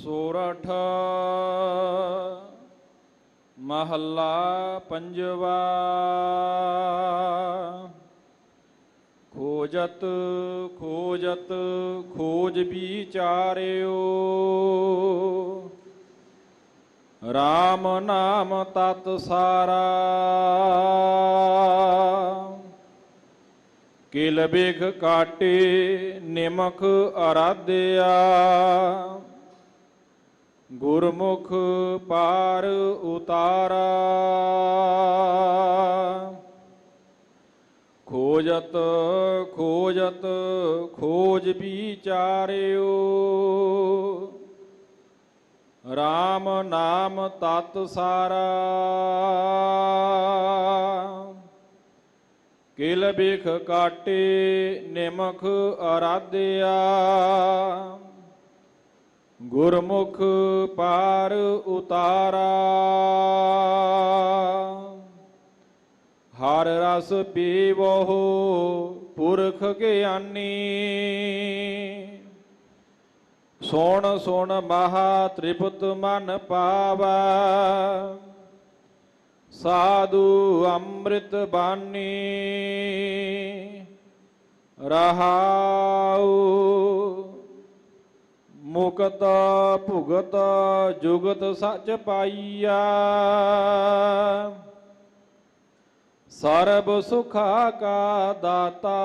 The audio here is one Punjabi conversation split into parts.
सोरठ महला पंजवा। खोजत खोजत खोज विचार्यो, राम नाम तत् सारा। किल बिख काटे निमख आराध्या, गुरमुख पार उतारा। खोजत खोजत खोज विचार्यो, राम नाम तत् सारा। किल बिख काटे निमख आराध्या, गुरमुख पार उतारा। हर रस पीवो पुरख ज्ञानी, सुन सुन महा त्रिपुत मन पावै। साधु अमृत बानी रहाऊ, मुकत भुगत जुगत सच पाइया। सर्ब सुखा का दाता,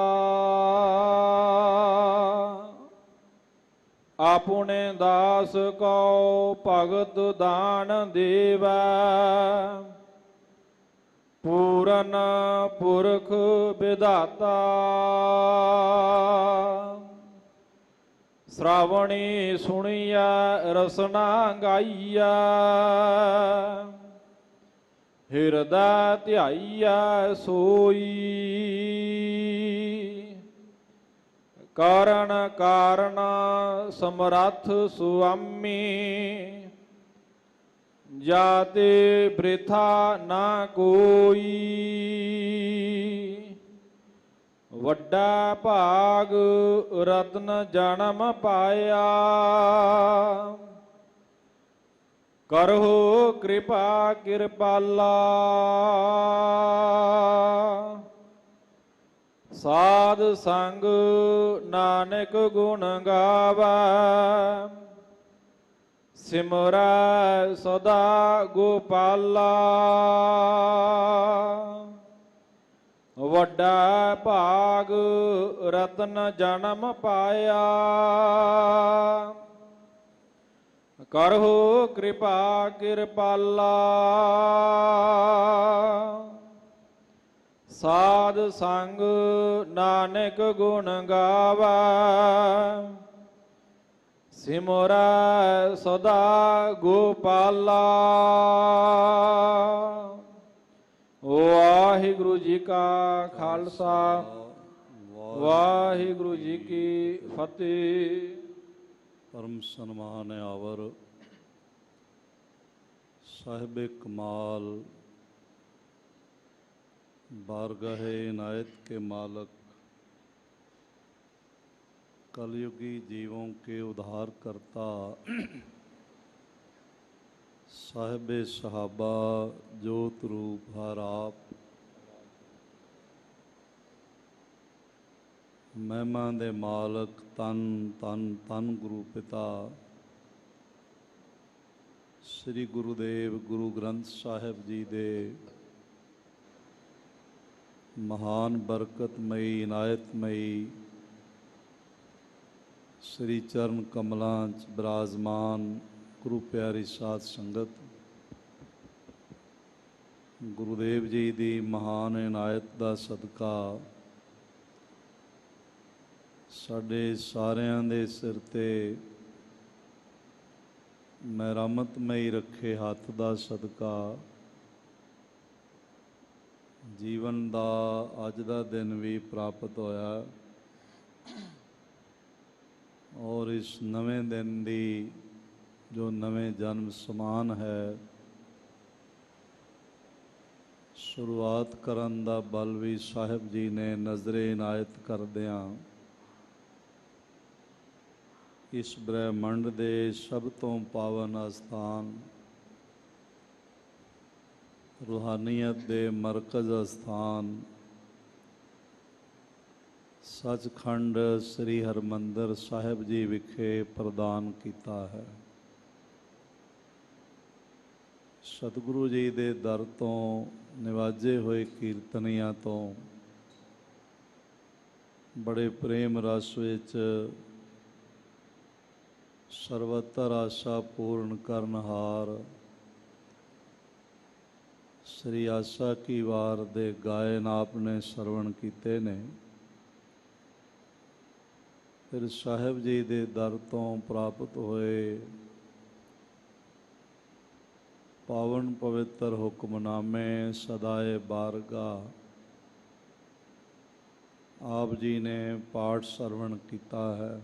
अपने दास को भगत दान देवै। पूरन पुरख विधाता, श्रावणी सुनिया रसना गाइया। हृदय ध्याइया सोई, कारण कारण समरथ सुआमी। जाते वृथा ना कोई, वड्डा भाग रत्न जन्म पाया। करहो कृपा कृपाला, साध संग नानक गुण गावै। सिमरै सदा गोपाला, वड्डा भाग रत्न जन्म पाया। करहो कृपा कृपाला, साध संग नानक गुण गावै। सिमरै सदा गोपाला। वाहिगुरु जी का खालसा, वाहिगुरु जी की फतेह। परम सन्मान आवर साहिब कमाल बारगाहे इनायत के मालक, कलयुगी जीवों के उद्धार करता, साहिब सहाबा जोत रूप हर आप। महिमा दे मालक तन तन तन गुरु पिता श्री गुरुदेव गुरु ग्रंथ साहिब जी दे महान बरकतमयी इनायतमयी श्री चरण कमलों च विराजमान गुरु प्यारी साध संगत, गुरुदेव जी की महान इनायत का सदका साडे सारियां दे सिर ते मेहरमतमई रखे हाथ का सदका जीवन का अज का दिन भी प्राप्त होया। और इस नवे दिन की जो नवे जन्म समान है, शुरुआत करन दा बल भी साहिब जी ने नज़रे इनायत करदियां ਇਸ ਬ੍ਰਹਿਮੰਡ ਦੇ ਸਭ ਤੋਂ ਪਾਵਨ ਅਸਥਾਨ, ਰੂਹਾਨੀਅਤ ਦੇ ਮਰਕਜ਼ ਅਸਥਾਨ ਸੱਚਖੰਡ ਸ੍ਰੀ ਹਰਿਮੰਦਰ ਸਾਹਿਬ ਜੀ ਵਿਖੇ ਪ੍ਰਦਾਨ ਕੀਤਾ ਹੈ। ਸਤਿਗੁਰੂ ਜੀ ਦੇ ਦਰ ਤੋਂ ਨਿਵਾਜੇ ਹੋਏ ਕੀਰਤਨੀਆਂ ਤੋਂ ਬੜੇ ਪ੍ਰੇਮ ਰਸ ਵਿੱਚ ਸਰਵਤਰ ਆਸਾ ਪੂਰਨ ਕਰਨਹਾਰ ਸ੍ਰੀ ਆਸਾ ਕੀ ਵਾਰ ਦੇ ਗਾਇਨ ਆਪ ਨੇ ਸਰਵਣ ਕੀਤੇ ਨੇ। ਫਿਰ ਸਾਹਿਬ ਜੀ ਦੇ ਦਰ ਤੋਂ ਪ੍ਰਾਪਤ ਹੋਏ ਪਾਵਨ ਪਵਿੱਤਰ ਹੁਕਮਨਾਮੇ ਸਦਾਏ ਬਾਰਗਾ ਆਪ ਜੀ ਨੇ ਪਾਠ ਸਰਵਣ ਕੀਤਾ ਹੈ।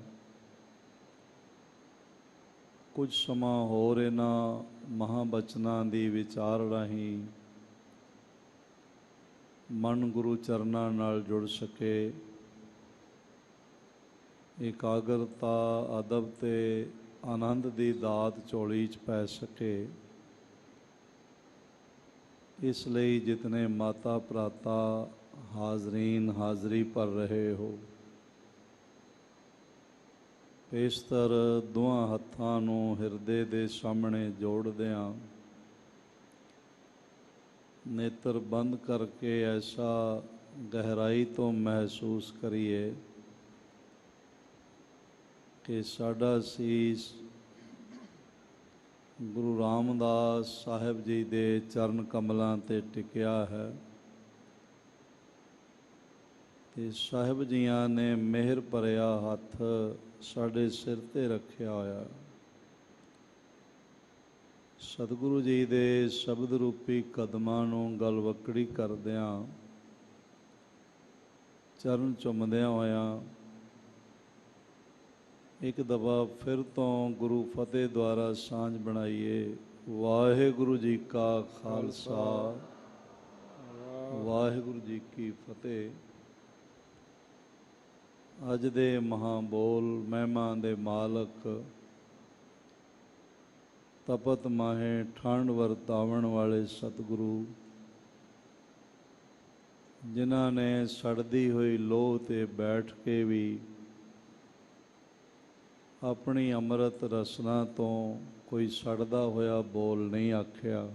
ਕੁਝ ਸਮਾਂ ਹੋਰ ਇਹਨਾਂ ਮਹਾਬਚਨਾਂ ਦੀ ਵਿਚਾਰ ਰਾਹੀਂ ਮਨ ਗੁਰੂ ਚਰਨਾਂ ਨਾਲ ਜੁੜ ਸਕੇ, ਇਕਾਗਰਤਾ, ਅਦਬ ਤੇ ਆਨੰਦ ਦੀ ਦਾਤ ਝੋਲੀ 'ਚ ਪੈ ਸਕੇ। ਇਸ ਲਈ ਜਿਤਨੇ ਮਾਤਾ ਭਰਾਤਾ ਹਾਜ਼ਰੀਨ ਹਾਜ਼ਰੀ ਭਰ ਰਹੇ ਹੋ, ਪੇਸ਼ਤਰ ਦੋਹਾਂ ਹੱਥਾਂ ਨੂੰ ਹਿਰਦੇ ਦੇ ਸਾਹਮਣੇ ਜੋੜਦਿਆਂ ਨੇਤਰ ਬੰਦ ਕਰਕੇ ਐਸਾ ਗਹਿਰਾਈ ਤੋਂ ਮਹਿਸੂਸ ਕਰੀਏ ਕਿ ਸਾਡਾ ਸੀਸ ਗੁਰੂ ਰਾਮਦਾਸ ਸਾਹਿਬ ਜੀ ਦੇ ਚਰਨ ਕਮਲਾਂ 'ਤੇ ਟਿਕਿਆ ਹੈ ਤੇ ਸਾਹਿਬ ਜੀਆਂ ਨੇ ਮਿਹਰ ਭਰਿਆ ਹੱਥ ਸਾਡੇ ਸਿਰ 'ਤੇ ਰੱਖਿਆ ਹੋਇਆ। ਸਤਿਗੁਰੂ ਜੀ ਦੇ ਸ਼ਬਦ ਰੂਪੀ ਕਦਮਾਂ ਨੂੰ ਗਲਵੱਕੜੀ ਕਰਦਿਆਂ, ਚਰਨ ਚੁੰਮਦਿਆਂ ਹੋਇਆਂ ਇੱਕ ਦਫਾ ਫਿਰ ਤੋਂ ਗੁਰੂ ਫਤਿਹ ਦੁਆਰਾ ਸਾਂਝ ਬਣਾਈਏ। ਵਾਹਿਗੁਰੂ ਜੀ ਕਾ ਖਾਲਸਾ, ਵਾਹਿਗੁਰੂ ਜੀ ਕੀ ਫਤਿਹ। ਅੱਜ ਦੇ ਮਹਾਬੋਲ ਮਹਿਮਾ ਦੇ ਮਾਲਕ, ਤਪਤ ਮਾਹੇ ਠੰਡ ਵਰਤਾਵਣ ਵਾਲੇ ਸਤਿਗੁਰੂ, ਜਿਨ੍ਹਾਂ ਨੇ ਸੜਦੀ ਹੋਈ ਲੋਹ 'ਤੇ ਬੈਠ ਕੇ ਵੀ ਆਪਣੀ ਅੰਮ੍ਰਿਤ ਰਸਨਾ ਤੋਂ ਕੋਈ ਸੜਦਾ ਹੋਇਆ ਬੋਲ ਨਹੀਂ ਆਖਿਆ,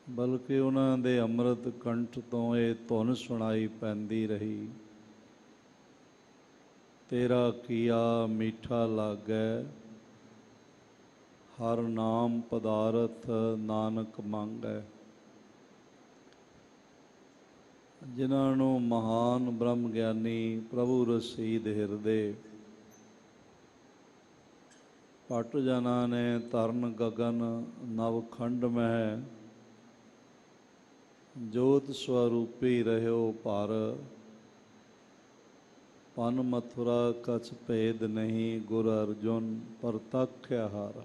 ਬਲਕਿ ਉਹਨਾਂ ਦੇ ਅੰਮ੍ਰਿਤ ਕੰਠ ਤੋਂ ਇਹ ਧੁਨ ਸੁਣਾਈ ਪੈਂਦੀ ਰਹੀ, ਤੇਰਾ ਕੀਆ ਮੀਠਾ ਲਾਗੈ, ਹਰ ਨਾਮ ਪਦਾਰਥ ਨਾਨਕ ਮੰਗੈ। ਜਿਨ੍ਹਾਂ ਨੂੰ ਮਹਾਨ ਬ੍ਰਹਮ ਗਿਆਨੀ ਪ੍ਰਭੂ ਰਸੀਦ ਹਿਰਦੇ ਭੱਟ ਜਨਾਂ ਨੇ ਤਰਨ ਗਗਨ ਨਵਖੰਡ ਮਹਿ, ਜੋਤ ਸਵਰੂਪੀ ਰਹਿਓ ਭਰ, ਪਨ ਮਥੁਰਾ ਕਛ ਭੇਦ ਨਹੀਂ, ਗੁਰ ਅਰਜੁਨ ਪ੍ਰਤੱਖ ਹਰ।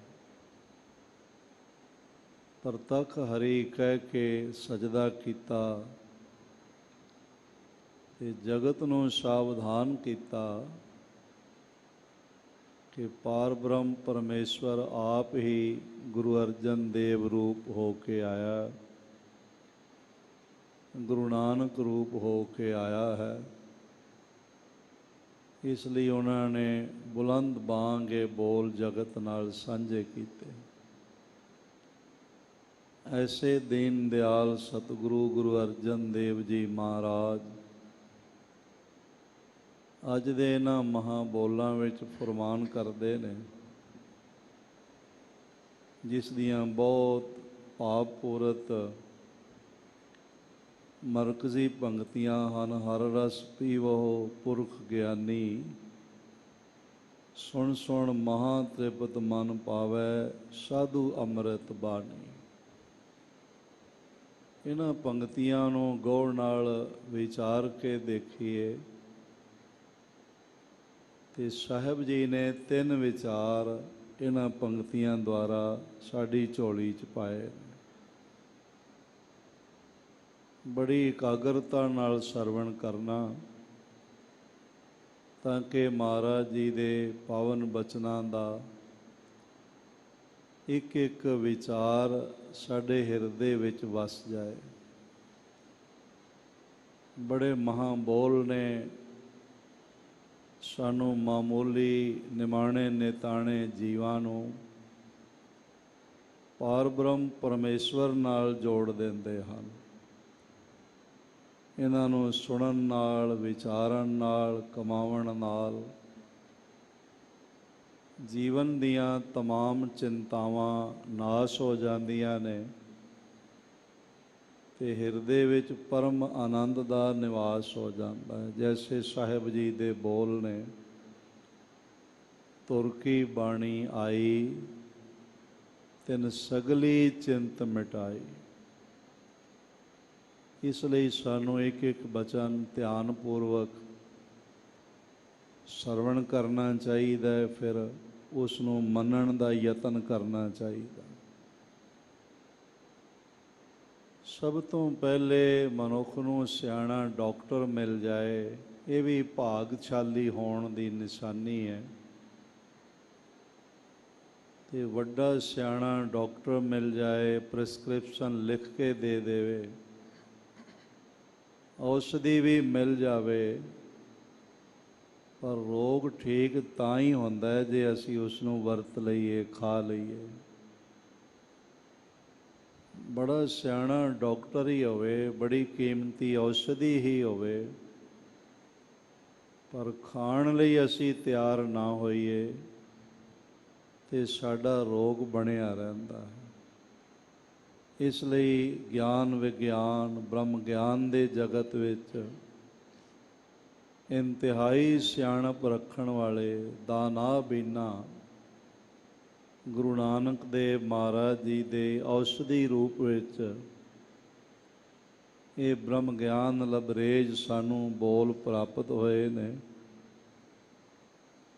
ਪ੍ਰਤੱਖ ਹਰੀ ਕਹਿ ਕੇ ਸਜਦਾ ਕੀਤਾ ਤੇ ਜਗਤ ਨੂੰ ਸਾਵਧਾਨ ਕੀਤਾ ਕਿ ਪਾਰ ਬ੍ਰਹਮ ਪਰਮੇਸ਼ਵਰ ਆਪ ਹੀ ਗੁਰੂ ਅਰਜਨ ਦੇਵ ਰੂਪ ਹੋ ਕੇ ਆਇਆ, ਗੁਰੂ ਨਾਨਕ ਰੂਪ ਹੋ ਕੇ ਆਇਆ ਹੈ। ਇਸ ਲਈ ਉਹਨਾਂ ਨੇ ਬੁਲੰਦ ਬਾਂਗ ਇਹ ਬੋਲ ਜਗਤ ਨਾਲ ਸਾਂਝੇ ਕੀਤੇ। ਐਸੇ ਦੀਨ ਦਿਆਲ ਸਤਿਗੁਰੂ ਗੁਰੂ ਅਰਜਨ ਦੇਵ ਜੀ ਮਹਾਰਾਜ ਅੱਜ ਦੇ ਇਹਨਾਂ ਮਹਾਬੋਲਾਂ ਵਿੱਚ ਫਰਮਾਨ ਕਰਦੇ ਨੇ, ਜਿਸ ਦੀਆਂ ਬਹੁਤ ਭਾਵਪੂਰਤ ਮਰਕਜ਼ੀ ਪੰਕਤੀਆਂ ਹਨ। ਹਰ ਰਸ ਪੀਵੋ ਪੁਰਖ ਗਿਆਨੀ, ਸੁਣ ਸੁਣ ਮਹਾਂ ਤ੍ਰਿਪਤ ਮਨ ਪਾਵੈ, ਸਾਧੂ ਅੰਮ੍ਰਿਤ ਬਾਣੀ। ਇਹਨਾਂ ਪੰਕਤੀਆਂ ਨੂੰ ਗੌਰ ਨਾਲ ਵਿਚਾਰ ਕੇ ਦੇਖੀਏ ਤੇ ਸਾਹਿਬ ਜੀ ਨੇ 3 ਵਿਚਾਰ ਇਹਨਾਂ ਪੰਕਤੀਆਂ ਦੁਆਰਾ ਸਾਡੀ ਝੋਲੀ 'ਚ ਪਾਏ। ਬੜੀ ਇਕਾਗਰਤਾ ਨਾਲ ਸਰਵਣ ਕਰਨਾ ਤਾਂ ਕਿ ਮਹਾਰਾਜ ਜੀ ਦੇ ਪਾਵਨ ਬਚਨਾਂ ਦਾ ਇੱਕ ਇੱਕ ਵਿਚਾਰ ਸਾਡੇ ਹਿਰਦੇ ਵਿੱਚ ਵਸ ਜਾਏ। ਬੜੇ ਮਹਾਂਬੋਲ ਨੇ ਸਾਨੂੰ ਮਾਮੂਲੀ ਨਿਮਾਣੇ ਨਿਤਾਣੇ ਜੀਵਾਂ ਨੂੰ ਪਾਰ ਬ੍ਰਹਮ ਪਰਮੇਸ਼ਵਰ ਨਾਲ ਜੋੜ ਦਿੰਦੇ ਹਨ। ਇਹਨਾਂ ਨੂੰ ਸੁਣਨ ਨਾਲ, ਵਿਚਾਰਨ ਨਾਲ, ਕਮਾਉਣ ਨਾਲ ਜੀਵਨ ਦੀਆਂ ਤਮਾਮ ਚਿੰਤਾਵਾਂ ਨਾਸ਼ ਹੋ ਜਾਂਦੀਆਂ ਨੇ ਤੇ ਹਿਰਦੇ ਵਿੱਚ ਪਰਮ ਆਨੰਦ ਦਾ ਨਿਵਾਸ ਹੋ ਜਾਂਦਾ ਹੈ। ਜੈਸੇ ਸਾਹਿਬ ਜੀ ਦੇ ਬੋਲ ਨੇ, ਤੁਰ ਕੀ ਬਾਣੀ ਆਈ ਤਿਨ ਸਗਲੀ ਚਿੰਤ ਮਿਟਾਈ। ਇਸ ਲਈ ਸਾਨੂੰ ਇੱਕ ਇੱਕ ਬਚਨ ਧਿਆਨਪੂਰਵਕ ਸਰਵਣ ਕਰਨਾ ਚਾਹੀਦਾ ਹੈ, ਫਿਰ ਉਸ ਨੂੰ ਮੰਨਣ ਦਾ ਯਤਨ ਕਰਨਾ ਚਾਹੀਦਾ। ਸਭ ਤੋਂ ਪਹਿਲੇ ਮਨੁੱਖ ਨੂੰ ਸਿਆਣਾ ਡਾਕਟਰ ਮਿਲ ਜਾਏ, ਇਹ ਵੀ ਭਾਗਸ਼ਾਲੀ ਹੋਣ ਦੀ ਨਿਸ਼ਾਨੀ ਹੈ। ਤੇ ਵੱਡਾ ਸਿਆਣਾ ਡਾਕਟਰ ਮਿਲ ਜਾਏ, ਪ੍ਰਿਸਕ੍ਰਿਪਸ਼ਨ ਲਿਖ ਕੇ ਦੇ ਦੇਵੇ, ਔਸ਼ਧੀ ਵੀ ਮਿਲ ਜਾਵੇ, ਪਰ ਰੋਗ ਠੀਕ ਤਾਂ ਹੀ ਹੁੰਦਾ ਹੈ ਜੇ ਅਸੀਂ ਉਸ ਨੂੰ ਵਰਤ ਲਈਏ, ਖਾ ਲਈਏ। ਬੜਾ ਸਿਆਣਾ ਡਾਕਟਰ ਹੀ ਹੋਵੇ, ਬੜੀ ਕੀਮਤੀ ਔਸ਼ਧੀ ਹੀ ਹੋਵੇ, ਪਰ ਖਾਣ ਲਈ ਅਸੀਂ ਤਿਆਰ ਨਾ ਹੋਈਏ ਤੇ ਸਾਡਾ ਰੋਗ ਬਣਿਆ ਰਹਿੰਦਾ ਹੈ। ਇਸ ਲਈ ਗਿਆਨ ਵਿਗਿਆਨ ਬ੍ਰਹਮ ਗਿਆਨ ਦੇ ਜਗਤ ਵਿੱਚ ਇੰਤਹਾਈ ਸਿਆਣਪ ਰੱਖਣ ਵਾਲੇ ਦਾਨਾ ਬੀਨਾ ਗੁਰੂ ਨਾਨਕ ਦੇਵ ਮਹਾਰਾਜ ਜੀ ਦੇ ਔਸ਼ਧੀ ਰੂਪ ਵਿੱਚ ਇਹ ਬ੍ਰਹਮ ਗਿਆਨ ਲਬਰੇਜ ਸਾਨੂੰ ਬੋਲ ਪ੍ਰਾਪਤ ਹੋਏ ਨੇ।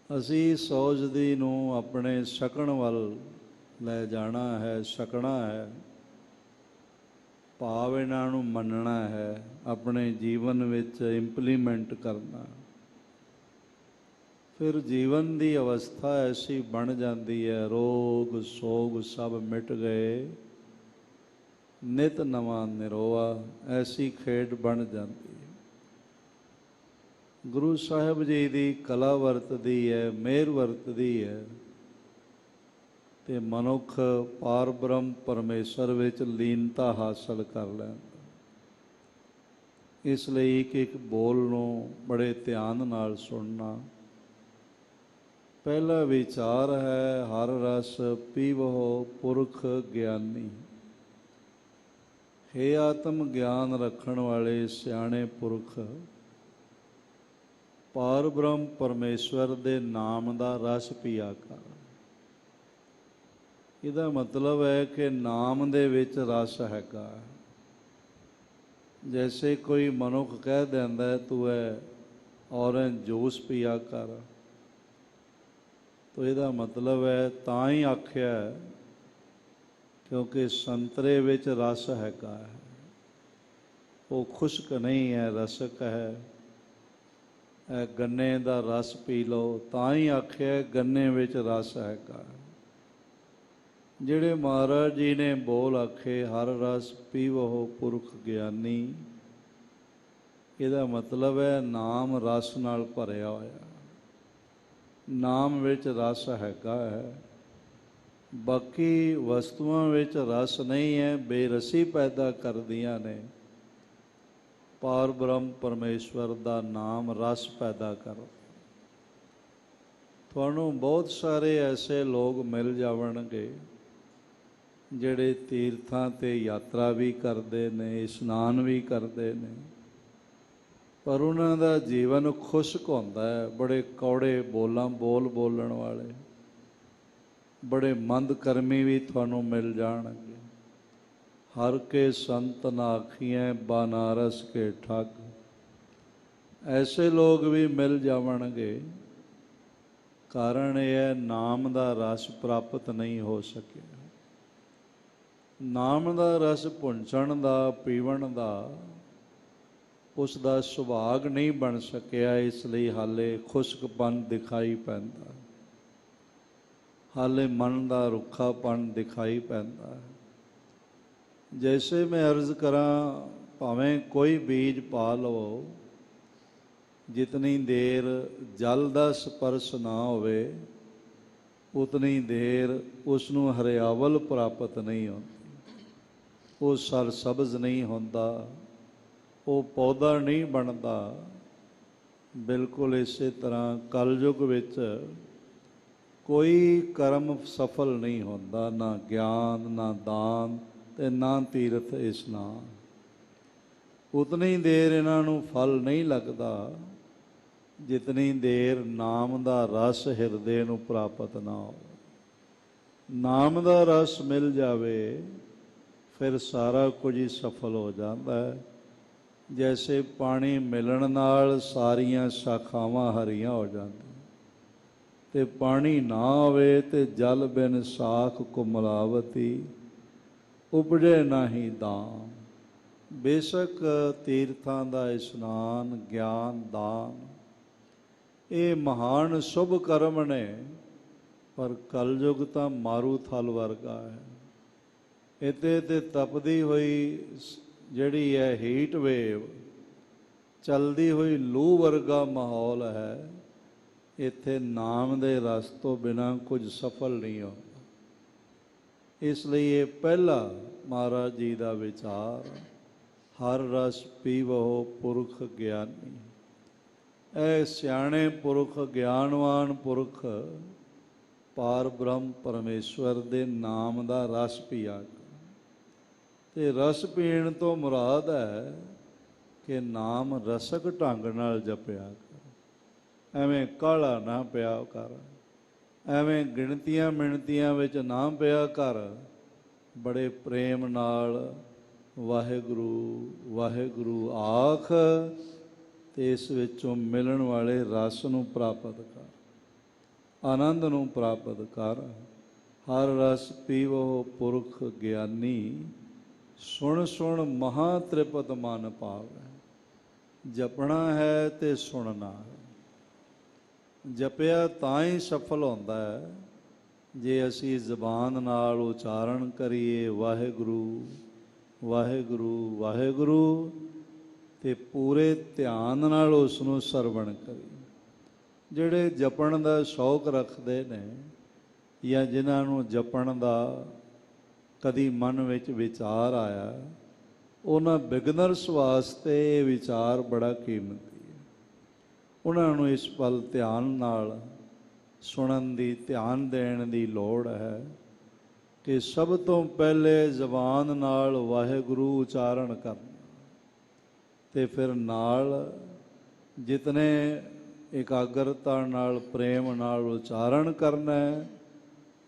ਅਸੀਂ ਇਸ ਔਸ਼ਧੀ ਨੂੰ ਆਪਣੇ ਛਕਣ ਵੱਲ ਲੈ ਜਾਣਾ ਹੈ, ਛਕਣਾ ਹੈ, ਭਾਵ ਇਹਨਾਂ ਨੂੰ ਮੰਨਣਾ ਹੈ, ਆਪਣੇ ਜੀਵਨ ਵਿੱਚ ਇੰਪਲੀਮੈਂਟ ਕਰਨਾ। ਫਿਰ ਜੀਵਨ ਦੀ ਅਵਸਥਾ ਐਸੀ ਬਣ ਜਾਂਦੀ ਹੈ, ਰੋਗ ਸੋਗ ਸਭ ਮਿਟ ਗਏ, ਨਿਤ ਨਵਾਂ ਨਿਰੋਆ, ਐਸੀ ਖੇਡ ਬਣ ਜਾਂਦੀ ਹੈ। ਗੁਰੂ ਸਾਹਿਬ ਜੀ ਦੀ ਕਲਾ ਵਰਤਦੀ ਹੈ, ਮਿਹਰ ਵਰਤਦੀ ਹੈ ਤੇ ਮਨੁੱਖ ਪਾਰ ਬ੍ਰਹਮ ਪਰਮੇਸ਼ਰ ਵਿੱਚ ਲੀਨਤਾ ਹਾਸਲ ਕਰ ਲੈਂਦਾ। ਇਸ ਲਈ ਇੱਕ ਇੱਕ ਬੋਲ ਨੂੰ ਬੜੇ ਧਿਆਨ ਨਾਲ ਸੁਣਨਾ। ਪਹਿਲਾ ਵਿਚਾਰ ਹੈ, ਹਰ ਰਸ ਪੀਵੋ ਪੁਰਖ ਗਿਆਨੀ। ਹੇ ਆਤਮ ਗਿਆਨ ਰੱਖਣ ਵਾਲੇ ਸਿਆਣੇ ਪੁਰਖ, ਪਾਰ ਬ੍ਰਹਮ ਪਰਮੇਸ਼ਵਰ ਦੇ ਨਾਮ ਦਾ ਰਸ ਪੀਆ ਕਰ। ਇਹਦਾ ਮਤਲਬ ਹੈ ਕਿ ਨਾਮ ਦੇ ਵਿੱਚ ਰਸ ਹੈਗਾ। ਜੈਸੇ ਕੋਈ ਮਨੁੱਖ ਕਹਿ ਦਿੰਦਾ ਤੂੰ ਇਹ ਔਰੰਜ ਜੂਸ ਪੀਆ ਕਰ, ਤਾਂ ਇਹਦਾ ਮਤਲਬ ਹੈ ਤਾਂ ਹੀ ਆਖਿਆ ਕਿਉਂਕਿ ਸੰਤਰੇ ਵਿੱਚ ਰਸ ਹੈਗਾ ਹੈ, ਉਹ ਖੁਸ਼ਕ ਨਹੀਂ ਹੈ, ਰਸਕ ਹੈ। ਇਹ ਗੰਨੇ ਦਾ ਰਸ ਪੀ ਲਓ, ਤਾਂ ਹੀ ਆਖਿਆ ਗੰਨੇ ਵਿੱਚ ਰਸ ਹੈਗਾ। ਜਿਹੜੇ ਮਹਾਰਾਜ ਜੀ ਨੇ ਬੋਲ ਆਖੇ, ਹਰ ਰਸ ਪੀਵੋ ਪੁਰਖ ਗਿਆਨੀ, ਇਹਦਾ ਮਤਲਬ ਹੈ ਨਾਮ ਰਸ ਨਾਲ ਭਰਿਆ ਹੋਇਆ, ਨਾਮ ਵਿੱਚ ਰਸ ਹੈਗਾ ਹੈ। ਬਾਕੀ ਵਸਤੂਆਂ ਵਿੱਚ ਰਸ ਨਹੀਂ ਹੈ, ਬੇਰਸੀ ਪੈਦਾ ਕਰਦੀਆਂ ਨੇ। ਪਾਰ ਬ੍ਰਹਮ ਪਰਮੇਸ਼ਵਰ ਦਾ ਨਾਮ ਰਸ ਪੈਦਾ ਕਰੋ। ਤੁਹਾਨੂੰ ਬਹੁਤ ਸਾਰੇ ਐਸੇ ਲੋਕ ਮਿਲ ਜਾਵਣਗੇ ਜਿਹੜੇ ਤੀਰਥਾਂ 'ਤੇ ਯਾਤਰਾ ਵੀ ਕਰਦੇ ਨੇ, ਇਸ਼ਨਾਨ ਵੀ ਕਰਦੇ ਨੇ, ਪਰ ਉਹਨਾਂ ਦਾ ਜੀਵਨ ਖੁਸ਼ਕ ਹੁੰਦਾ ਹੈ। ਬੜੇ ਕੌੜੇ ਬੋਲਣ ਵਾਲੇ, ਬੜੇ ਮੰਦ ਕਰਮੀ ਵੀ ਤੁਹਾਨੂੰ ਮਿਲ ਜਾਣਗੇ। ਹਰ ਕੇ ਸੰਤ ਨਾਖੀਆਂ ਬਨਾਰਸ ਕੇ ਠੱਗ, ਐਸੇ ਲੋਕ ਵੀ ਮਿਲ ਜਾਵਣਗੇ। ਕਾਰਨ ਇਹ ਹੈ ਨਾਮ ਦਾ ਰਸ ਪ੍ਰਾਪਤ ਨਹੀਂ ਹੋ ਸਕਿਆ। ਨਾਮ ਦਾ ਰਸ ਪੁੰਚਣ ਦਾ, ਪੀਵਣ ਦਾ ਉਸ ਦਾ ਸੁਭਾਗ ਨਹੀਂ ਬਣ ਸਕਿਆ, ਇਸ ਲਈ ਹਾਲੇ ਖੁਸ਼ਕਪਨ ਦਿਖਾਈ ਪੈਂਦਾ, ਹਾਲੇ ਮਨ ਦਾ ਰੁੱਖਾਪਣ ਦਿਖਾਈ ਪੈਂਦਾ। ਜੈਸੇ ਮੈਂ ਅਰਜ਼ ਕਰਾਂ, ਭਾਵੇਂ ਕੋਈ ਬੀਜ ਪਾ ਲਵੋ, ਜਿਤਨੀ ਦੇਰ ਜਲ ਦਾ ਸਪਰਸ਼ ਨਾ ਹੋਵੇ ਉਤਨੀ ਦੇਰ ਉਸ ਨੂੰ ਹਰਿਆਵਲ ਪ੍ਰਾਪਤ ਨਹੀਂ ਹੁੰਦੀ, ਉਹ ਸਰਸਬਜ਼ ਨਹੀਂ ਹੁੰਦਾ, ਉਹ ਪੌਦਾ ਨਹੀਂ ਬਣਦਾ। ਬਿਲਕੁਲ ਇਸੇ ਤਰ੍ਹਾਂ ਕਲਯੁਗ ਵਿੱਚ ਕੋਈ ਕਰਮ ਸਫਲ ਨਹੀਂ ਹੁੰਦਾ, ਨਾ ਗਿਆਨ, ਨਾ ਦਾਨ ਤੇ ਨਾ ਤੀਰਥ ਇਸ਼ਨਾਨ। ਉਤਨੀ ਦੇਰ ਇਹਨਾਂ ਨੂੰ ਫਲ ਨਹੀਂ ਲੱਗਦਾ ਜਿਤਨੀ ਦੇਰ ਨਾਮ ਦਾ ਰਸ ਹਿਰਦੇ ਨੂੰ ਪ੍ਰਾਪਤ ਨਾ ਹੋਵੇ। ਨਾਮ ਦਾ ਰਸ ਮਿਲ ਜਾਵੇ ਫਿਰ ਸਾਰਾ ਕੁਝ ਹੀ ਸਫਲ ਹੋ ਜਾਂਦਾ ਹੈ। ਜੈਸੇ ਪਾਣੀ ਮਿਲਣ ਨਾਲ ਸਾਰੀਆਂ ਸ਼ਾਖਾਵਾਂ ਹਰੀਆਂ ਹੋ ਜਾਂਦੀਆਂ, ਤੇ ਪਾਣੀ ਨਾ ਹੋਵੇ ਤੇ ਜਲ ਬਿਨ ਸਾਖ ਕੁਮਲਾਵਤੀ, ਉਪਜੇ ਨਾਹੀ ਦਾਮ। ਬੇਸ਼ੱਕ ਤੀਰਥਾਂ ਦਾ ਇਸ਼ਨਾਨ, ਗਿਆਨ, ਦਾਨ ਇਹ ਮਹਾਨ ਸ਼ੁਭ ਕਰਮ ਨੇ, ਪਰ ਕਲਯੁਗ ਤਾਂ ਮਾਰੂ ਥਲ ਵਰਗਾ ਹੈ। ਇੱਥੇ ਤੇ ਤਪਦੀ ਹੋਈ ਜਿਹੜੀ ਹੈ ਹੀਟ ਵੇਵ, ਚਲਦੀ ਹੋਈ ਲੂ ਵਰਗਾ ਮਾਹੌਲ ਹੈ। ਇੱਥੇ ਨਾਮ ਦੇ ਰਸ ਤੋਂ ਬਿਨਾਂ ਕੁਝ ਸਫਲ ਨਹੀਂ ਹੁੰਦਾ। ਇਸ ਲਈ ਇਹ ਪਹਿਲਾ ਮਹਾਰਾਜ ਜੀ ਦਾ ਵਿਚਾਰ, ਹਰ ਰਸ ਪੀਵੋ ਪੁਰਖ ਗਿਆਨੀ। ਇਹ ਸਿਆਣੇ ਪੁਰਖ, ਗਿਆਨਵਾਨ ਪੁਰਖ ਪਾਰ ਬ੍ਰਹਮ ਪਰਮੇਸ਼ਵਰ ਦੇ ਨਾਮ ਦਾ ਰਸ ਪੀਆ ਕਰ। ਤੇ ਰਸ ਪੀਣ ਤੋਂ ਮੁਰਾਦ ਹੈ ਕਿ ਨਾਮ ਰਸਕ ਢੰਗ ਨਾਲ ਜਪਿਆ ਕਰ, ਐਵੇਂ ਕਾਹਲਾ ਨਾ ਪਿਆ ਕਰ, ਐਵੇਂ ਗਿਣਤੀਆਂ ਮਿਣਤੀਆਂ ਵਿੱਚ ਨਾ ਪਿਆ ਕਰ। ਬੜੇ ਪ੍ਰੇਮ ਨਾਲ ਵਾਹਿਗੁਰੂ ਵਾਹਿਗੁਰੂ ਆਖ ਤੇ ਇਸ ਵਿੱਚੋਂ ਮਿਲਣ ਵਾਲੇ ਰਸ ਨੂੰ ਪ੍ਰਾਪਤ ਕਰ, ਆਨੰਦ ਨੂੰ ਪ੍ਰਾਪਤ ਕਰ। ਹਰ ਰਸ ਪੀਵੋ ਪੁਰਖ ਗਿਆਨੀ, ਸੁਣ ਸੁਣ ਮਹਾ ਤ੍ਰਿਪਤ ਮਨ ਪਾਵੈ। ਜਪਣਾ ਹੈ ਤੇ ਸੁਣਨਾ ਹੈ। ਜਪਿਆ ਤਾਂ ਹੀ ਸਫਲ ਹੁੰਦਾ ਹੈ ਜੇ ਅਸੀਂ ਜ਼ਬਾਨ ਨਾਲ ਉਚਾਰਨ ਕਰੀਏ ਵਾਹਿਗੁਰੂ ਵਾਹਿਗੁਰੂ ਵਾਹਿਗੁਰੂ, ਤੇ ਪੂਰੇ ਧਿਆਨ ਨਾਲ ਉਸ ਨੂੰ ਸਰਵਣ ਕਰੀਏ। ਜਿਹੜੇ ਜਪਣ ਦਾ ਸ਼ੌਕ ਰੱਖਦੇ ਨੇ ਜਾਂ ਜਿਨ੍ਹਾਂ ਨੂੰ ਜਪਣ ਦਾ ਕਦੀ ਮਨ ਵਿੱਚ ਵਿਚਾਰ ਆਇਆ, ਉਹਨਾਂ ਬਿਗਨਰਸ ਵਾਸਤੇ ਇਹ ਵਿਚਾਰ ਬੜਾ ਕੀਮਤੀ ਹੈ। ਉਹਨਾਂ ਨੂੰ ਇਸ ਪਲ ਧਿਆਨ ਨਾਲ ਸੁਣਨ ਦੀ, ਧਿਆਨ ਦੇਣ ਦੀ ਲੋੜ ਹੈ ਕਿ ਸਭ ਤੋਂ ਪਹਿਲੇ ਜ਼ਬਾਨ ਨਾਲ ਵਾਹਿਗੁਰੂ ਉਚਾਰਨ ਕਰਨਾ, ਤੇ ਫਿਰ ਨਾਲ ਜਿਤਨੇ ਇਕਾਗਰਤਾ ਨਾਲ, ਪ੍ਰੇਮ ਨਾਲ ਉਚਾਰਨ ਕਰਨਾ ਹੈ,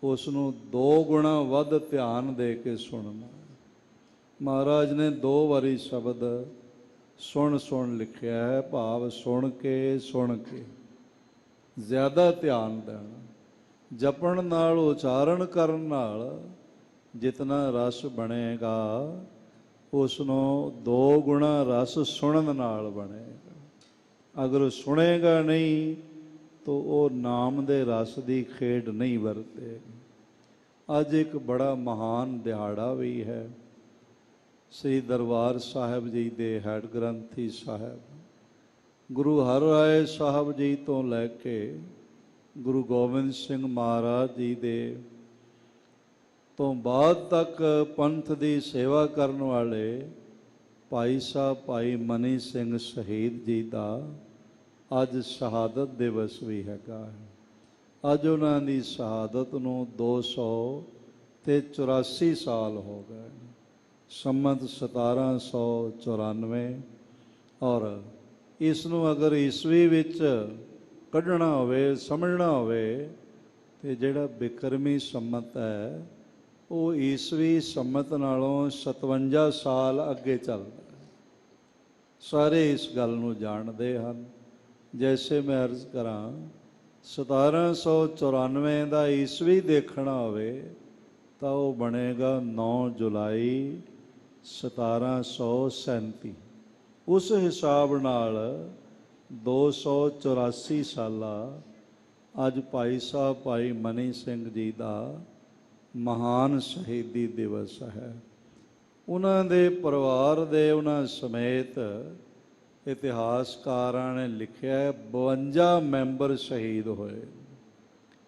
ਉਸ ਨੂੰ 2 ਗੁਣਾ ਵੱਧ ਧਿਆਨ ਦੇ ਕੇ ਸੁਣਨਾ। ਮਹਾਰਾਜ ਨੇ 2 ਵਾਰੀ ਸ਼ਬਦ ਸੁਣ ਸੁਣ ਲਿਖਿਆ ਹੈ, ਭਾਵ ਸੁਣ ਕੇ ਜ਼ਿਆਦਾ ਧਿਆਨ ਦੇਣਾ। ਜਪਣ ਨਾਲ, ਉਚਾਰਨ ਕਰਨ ਨਾਲ ਜਿਤਨਾ ਰਸ ਬਣੇਗਾ, ਉਸ ਨੂੰ 2 ਗੁਣਾ ਰਸ ਸੁਣਨ ਨਾਲ ਬਣੇਗਾ। ਅਗਰ ਸੁਣੇਗਾ ਨਹੀਂ ਤਾਂ ਉਹ ਨਾਮ ਦੇ ਰਸ ਦੀ ਖੇਡ ਨਹੀਂ ਵਰਤੇਗਾ। ਅੱਜ ਇੱਕ ਬੜਾ ਮਹਾਨ ਦਿਹਾੜਾ ਵੀ ਹੈ। ਸ੍ਰੀ ਦਰਬਾਰ ਸਾਹਿਬ ਜੀ ਦੇ ਹੈਡ ਗ੍ਰੰਥੀ ਸਾਹਿਬ ਗੁਰੂ ਹਰਿਰਾਏ ਸਾਹਿਬ ਜੀ ਤੋਂ ਲੈ ਕੇ ਗੁਰੂ ਗੋਬਿੰਦ ਸਿੰਘ ਮਹਾਰਾਜ ਜੀ ਦੇ ਤੋਂ ਬਾਅਦ ਤੱਕ ਪੰਥ ਦੀ ਸੇਵਾ ਕਰਨ ਵਾਲੇ ਭਾਈ ਸਾਹਿਬ ਭਾਈ ਮਨੀ ਸਿੰਘ ਸ਼ਹੀਦ ਜੀ ਦਾ ਅੱਜ ਸ਼ਹਾਦਤ ਦਿਵਸ ਵੀ ਹੈਗਾ ਹੈ। ਅੱਜ ਉਹਨਾਂ ਦੀ ਸ਼ਹਾਦਤ ਨੂੰ 284 ਸਾਲ ਹੋ ਗਏ। ਸੰਮਤ 1794, ਔਰ ਇਸ ਨੂੰ ਅਗਰ ਈਸਵੀ ਵਿੱਚ ਕੱਢਣਾ ਹੋਵੇ, ਸਮਝਣਾ ਹੋਵੇ, ਤੇ ਜਿਹੜਾ ਬਿਕਰਮੀ ਸੰਮਤ ਹੈ ਉਹ ਈਸਵੀ ਸੰਮਤ ਨਾਲੋਂ 57 ਸਾਲ ਅੱਗੇ ਚੱਲਦਾ ਹੈ। ਸਾਰੇ ਇਸ ਗੱਲ ਨੂੰ ਜਾਣਦੇ ਹਨ। ਜੈਸੇ ਮੈਂ ਅਰਜ਼ ਕਰਾਂ, 1794 ਦਾ ਈਸਵੀ ਦੇਖਣਾ ਹੋਵੇ ਤਾਂ ਉਹ ਬਣੇਗਾ 9 ਜੁਲਾਈ 1737। ਉਸ ਹਿਸਾਬ ਨਾਲ 284 ਸਾਲਾ ਅੱਜ ਭਾਈ ਸਾਹਿਬ ਭਾਈ ਮਨੀ ਸਿੰਘ ਜੀ ਦਾ ਮਹਾਨ ਸ਼ਹੀਦੀ ਦਿਵਸ ਹੈ। ਉਹਨਾਂ ਦੇ ਪਰਿਵਾਰ ਦੇ ਉਹਨਾਂ ਸਮੇਤ ਇਤਿਹਾਸਕਾਰਾਂ ਨੇ ਲਿਖਿਆ 52 ਮੈਂਬਰ ਸ਼ਹੀਦ ਹੋਏ।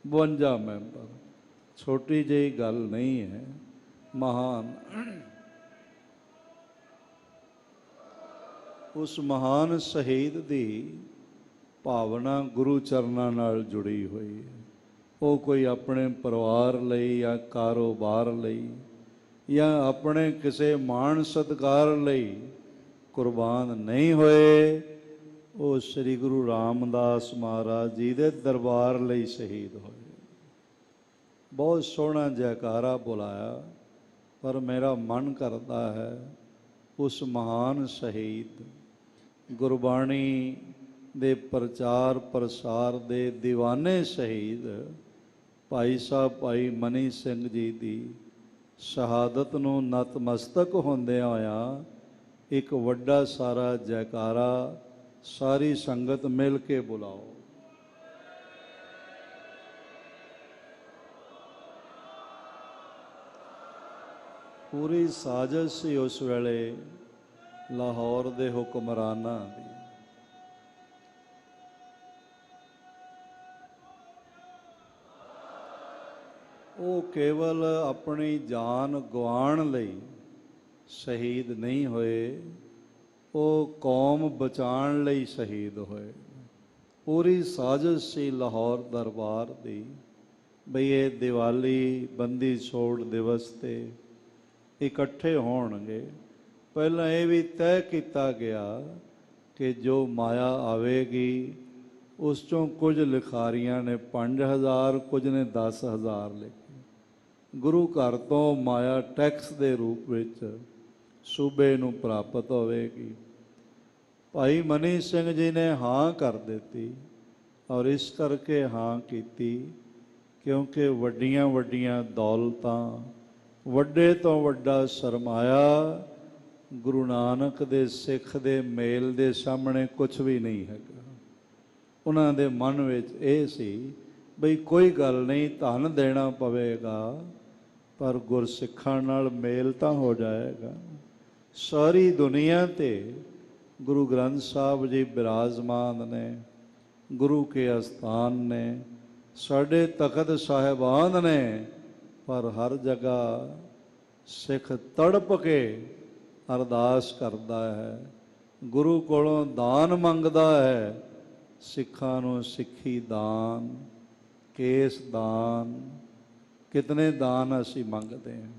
52 ਮੈਂਬਰ, ਛੋਟੀ ਜਿਹੀ ਗੱਲ ਨਹੀਂ ਹੈ। ਮਹਾਨ ਉਸ ਮਹਾਨ ਸ਼ਹੀਦ ਦੀ ਭਾਵਨਾ ਗੁਰੂ ਚਰਨਾਂ ਨਾਲ ਜੁੜੀ ਹੋਈ ਹੈ। ਉਹ ਕੋਈ ਆਪਣੇ ਪਰਿਵਾਰ ਲਈ ਜਾਂ ਕਾਰੋਬਾਰ ਲਈ ਜਾਂ ਆਪਣੇ ਕਿਸੇ ਮਾਣ ਸਤਿਕਾਰ ਲਈ ਕੁਰਬਾਨ ਨਹੀਂ ਹੋਏ। ਉਹ ਸ੍ਰੀ ਗੁਰੂ ਰਾਮਦਾਸ ਮਹਾਰਾਜ ਜੀ ਦੇ ਦਰਬਾਰ ਲਈ ਸ਼ਹੀਦ ਹੋਏ। ਬਹੁਤ ਸੋਹਣਾ ਜੈਕਾਰਾ ਬੁਲਾਇਆ, ਪਰ ਮੇਰਾ ਮਨ ਕਰਦਾ ਹੈ ਉਸ ਮਹਾਨ ਸ਼ਹੀਦ, ਗੁਰਬਾਣੀ ਦੇ ਪ੍ਰਚਾਰ ਪ੍ਰਸਾਰ ਦੇ ਦੀਵਾਨੇ ਸ਼ਹੀਦ ਭਾਈ ਸਾਹਿਬ ਭਾਈ ਮਨੀ ਸਿੰਘ ਜੀ ਦੀ ਸ਼ਹਾਦਤ ਨੂੰ ਨਤਮਸਤਕ ਹੁੰਦਿਆਂ ਹੋਇਆਂ ਇੱਕ ਵੱਡਾ ਸਾਰਾ ਜੈਕਾਰਾ ਸਾਰੀ ਸੰਗਤ ਮਿਲ ਕੇ ਬੁਲਾਓ। ਪੂਰੀ ਸਾਜ਼ਿਸ਼ ਸੀ ਉਸ ਵੇਲੇ ਲਾਹੌਰ ਦੇ ਹੁਕਮਰਾਨਾਂ ਦੀ। ਉਹ ਕੇਵਲ ਆਪਣੀ ਜਾਨ ਗਵਾਉਣ ਲਈ ਸ਼ਹੀਦ ਨਹੀਂ ਹੋਏ, ਉਹ ਕੌਮ ਬਚਾਉਣ ਲਈ ਸ਼ਹੀਦ ਹੋਏ। ਪੂਰੀ ਸਾਜ਼ਿਸ਼ ਸੀ ਲਾਹੌਰ ਦਰਬਾਰ ਦੀ ਬਈ ਇਹ ਦੀਵਾਲੀ ਬੰਦੀ ਛੋੜ ਦਿਵਸ 'ਤੇ ਇਕੱਠੇ ਹੋਣਗੇ। ਪਹਿਲਾਂ ਇਹ ਵੀ ਤੈਅ ਕੀਤਾ ਗਿਆ ਕਿ ਜੋ ਮਾਇਆ ਆਵੇਗੀ ਉਸ 'ਚੋਂ ਕੁਝ ਲਿਖਾਰੀਆਂ ਨੇ 5000, ਕੁਝ ਨੇ 10000 ਲਿਖੇ। ਗੁਰੂ ਘਰ ਤੋਂ ਮਾਇਆ ਟੈਕਸ ਦੇ ਰੂਪ ਵਿੱਚ ਸੂਬੇ ਨੂੰ ਪ੍ਰਾਪਤ ਹੋਵੇਗੀ। ਭਾਈ ਮਨੀ ਸਿੰਘ ਜੀ ਨੇ ਹਾਂ ਕਰ ਦਿੱਤੀ, ਔਰ ਇਸ ਕਰਕੇ ਹਾਂ ਕੀਤੀ ਕਿਉਂਕਿ ਵੱਡੀਆਂ ਵੱਡੀਆਂ ਦੌਲਤਾਂ, ਵੱਡੇ ਤੋਂ ਵੱਡਾ ਸਰਮਾਇਆ ਗੁਰੂ ਨਾਨਕ ਦੇ ਸਿੱਖ ਦੇ ਮੇਲ ਦੇ ਸਾਹਮਣੇ ਕੁਝ ਵੀ ਨਹੀਂ ਹੈਗਾ। ਉਹਨਾਂ ਦੇ ਮਨ ਵਿੱਚ ਇਹ ਸੀ ਬਈ ਕੋਈ ਗੱਲ ਨਹੀਂ, ਧਨ ਦੇਣਾ ਪਵੇਗਾ ਪਰ ਗੁਰਸਿੱਖਾਂ ਨਾਲ ਮੇਲ ਤਾਂ ਹੋ ਜਾਏਗਾ। ਸਾਰੀ ਦੁਨੀਆ 'ਤੇ ਗੁਰੂ ਗ੍ਰੰਥ ਸਾਹਿਬ ਜੀ ਬਿਰਾਜਮਾਨ ਨੇ, ਗੁਰੂ ਕੇ ਅਸਥਾਨ ਨੇ, ਸਾਡੇ ਤਖਤ ਸਾਹਿਬਾਨ ਨੇ, ਪਰ ਹਰ ਜਗ੍ਹਾ ਸਿੱਖ ਤੜਪ ਕੇ ਅਰਦਾਸ ਕਰਦਾ ਹੈ, ਗੁਰੂ ਕੋਲੋਂ ਦਾਨ ਮੰਗਦਾ ਹੈ। ਸਿੱਖਾਂ ਨੂੰ ਸਿੱਖੀ ਦਾਨ, ਕੇਸ ਦਾਨ, ਕਿਤਨੇ ਦਾਨ ਅਸੀਂ ਮੰਗਦੇ ਹਾਂ।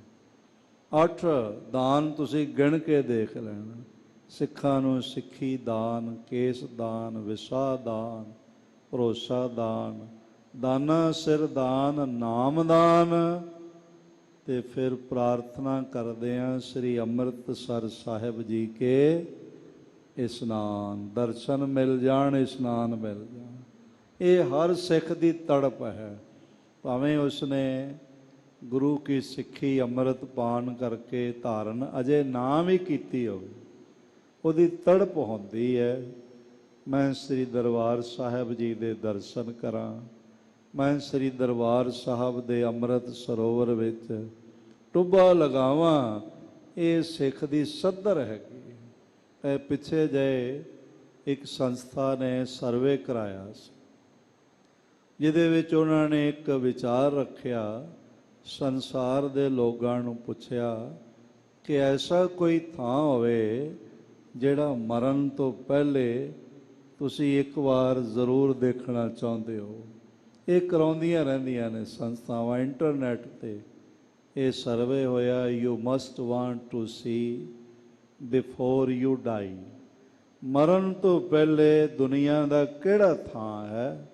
8 ਦਾਨ ਤੁਸੀਂ ਗਿਣ ਕੇ ਦੇਖ ਲੈਣਾ। ਸਿੱਖਾਂ ਨੂੰ ਸਿੱਖੀ ਦਾਨ, ਕੇਸ ਦਾਨ, ਵਿਸਾ ਦਾਨ, ਭਰੋਸਾ ਦਾਨ, ਦਾਨਾ ਸਿਰ ਦਾਨ, ਨਾਮ ਦਾਨ। ਤੇ ਫਿਰ ਪ੍ਰਾਰਥਨਾ ਕਰਦੇ ਹਾਂ ਸ੍ਰੀ ਅੰਮ੍ਰਿਤਸਰ ਸਾਹਿਬ ਜੀ ਕੇ ਇਸ਼ਨਾਨ, ਦਰਸ਼ਨ ਮਿਲ ਜਾਣ, ਇਸ਼ਨਾਨ ਮਿਲ ਜਾਣ। ਇਹ ਹਰ ਸਿੱਖ ਦੀ ਤੜਪ ਹੈ। ਭਾਵੇਂ ਉਸਨੇ ਗੁਰੂ ਕੀ ਸਿੱਖੀ ਅੰਮ੍ਰਿਤ ਪਾਨ ਕਰਕੇ ਧਾਰਨ ਅਜੇ ਨਾ ਵੀ ਕੀਤੀ ਹੋਵੇ, ਉਹਦੀ ਤੜਪ ਹੁੰਦੀ ਹੈ ਮੈਂ ਸ੍ਰੀ ਦਰਬਾਰ ਸਾਹਿਬ ਜੀ ਦੇ ਦਰਸ਼ਨ ਕਰਾਂ, ਮੈਂ ਸ੍ਰੀ ਦਰਬਾਰ ਸਾਹਿਬ ਦੇ ਅੰਮ੍ਰਿਤ ਸਰੋਵਰ ਵਿੱਚ ਟੁੱਬਾ ਲਗਾਵਾਂ। ਇਹ ਸਿੱਖ ਦੀ ਸੱਧਰ ਹੈਗੀ। ਇਹ ਪਿੱਛੇ ਜਿਹੇ ਇੱਕ ਸੰਸਥਾ ਨੇ ਸਰਵੇ ਕਰਾਇਆ ਸੀ, ਜਿਹਦੇ ਵਿੱਚ ਉਹਨਾਂ ਨੇ ਇੱਕ ਵਿਚਾਰ ਰੱਖਿਆ, ਸੰਸਾਰ ਦੇ ਲੋਕਾਂ ਨੂੰ ਪੁੱਛਿਆ ਕਿ ਐਸਾ ਕੋਈ ਥਾਂ ਹੋਵੇ ਜਿਹੜਾ ਮਰਨ ਤੋਂ ਪਹਿਲੇ ਤੁਸੀਂ ਇੱਕ ਵਾਰ ਜ਼ਰੂਰ ਦੇਖਣਾ ਚਾਹੁੰਦੇ ਹੋ। ਇਹ ਕਰਾਉਂਦੀਆਂ ਰਹਿੰਦੀਆਂ ਨੇ ਸੰਸਥਾਵਾਂ। ਇੰਟਰਨੈਟ 'ਤੇ ਇਹ ਸਰਵੇ ਹੋਇਆ, you must want to see before you die. ਮਰਨ ਤੋਂ ਪਹਿਲੇ ਦੁਨੀਆ ਦਾ ਕਿਹੜਾ ਥਾਂ ਹੈ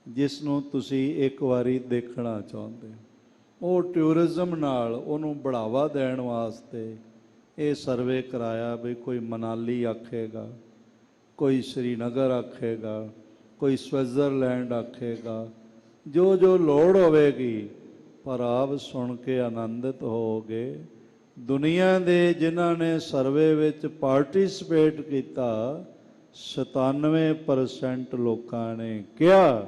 ਜਿਸ ਨੂੰ ਤੁਸੀਂ ਇੱਕ ਵਾਰੀ ਦੇਖਣਾ ਚਾਹੁੰਦੇ ਹੋ। ਉਹ ਟੂਰਿਜ਼ਮ ਨਾਲ ਉਹਨੂੰ ਬੜਾਵਾ ਦੇਣ ਵਾਸਤੇ ਇਹ ਸਰਵੇ ਕਰਾਇਆ ਵੀ ਕੋਈ ਮਨਾਲੀ ਆਖੇਗਾ, ਕੋਈ ਸ਼੍ਰੀਨਗਰ ਆਖੇਗਾ, ਕੋਈ ਸਵਿਟਜ਼ਰਲੈਂਡ ਆਖੇਗਾ, ਜੋ ਜੋ ਲੋੜ ਹੋਵੇਗੀ। ਪਰ ਆਪ ਸੁਣ ਕੇ ਆਨੰਦਿਤ ਹੋਗੇ ਦੁਨੀਆ ਦੇ ਜਿਨ੍ਹਾਂ ਨੇ ਸਰਵੇ ਵਿੱਚ ਪਾਰਟਿਸਿਪੇਟ ਕੀਤਾ 97% ਲੋਕਾਂ ਨੇ ਕਿਹਾ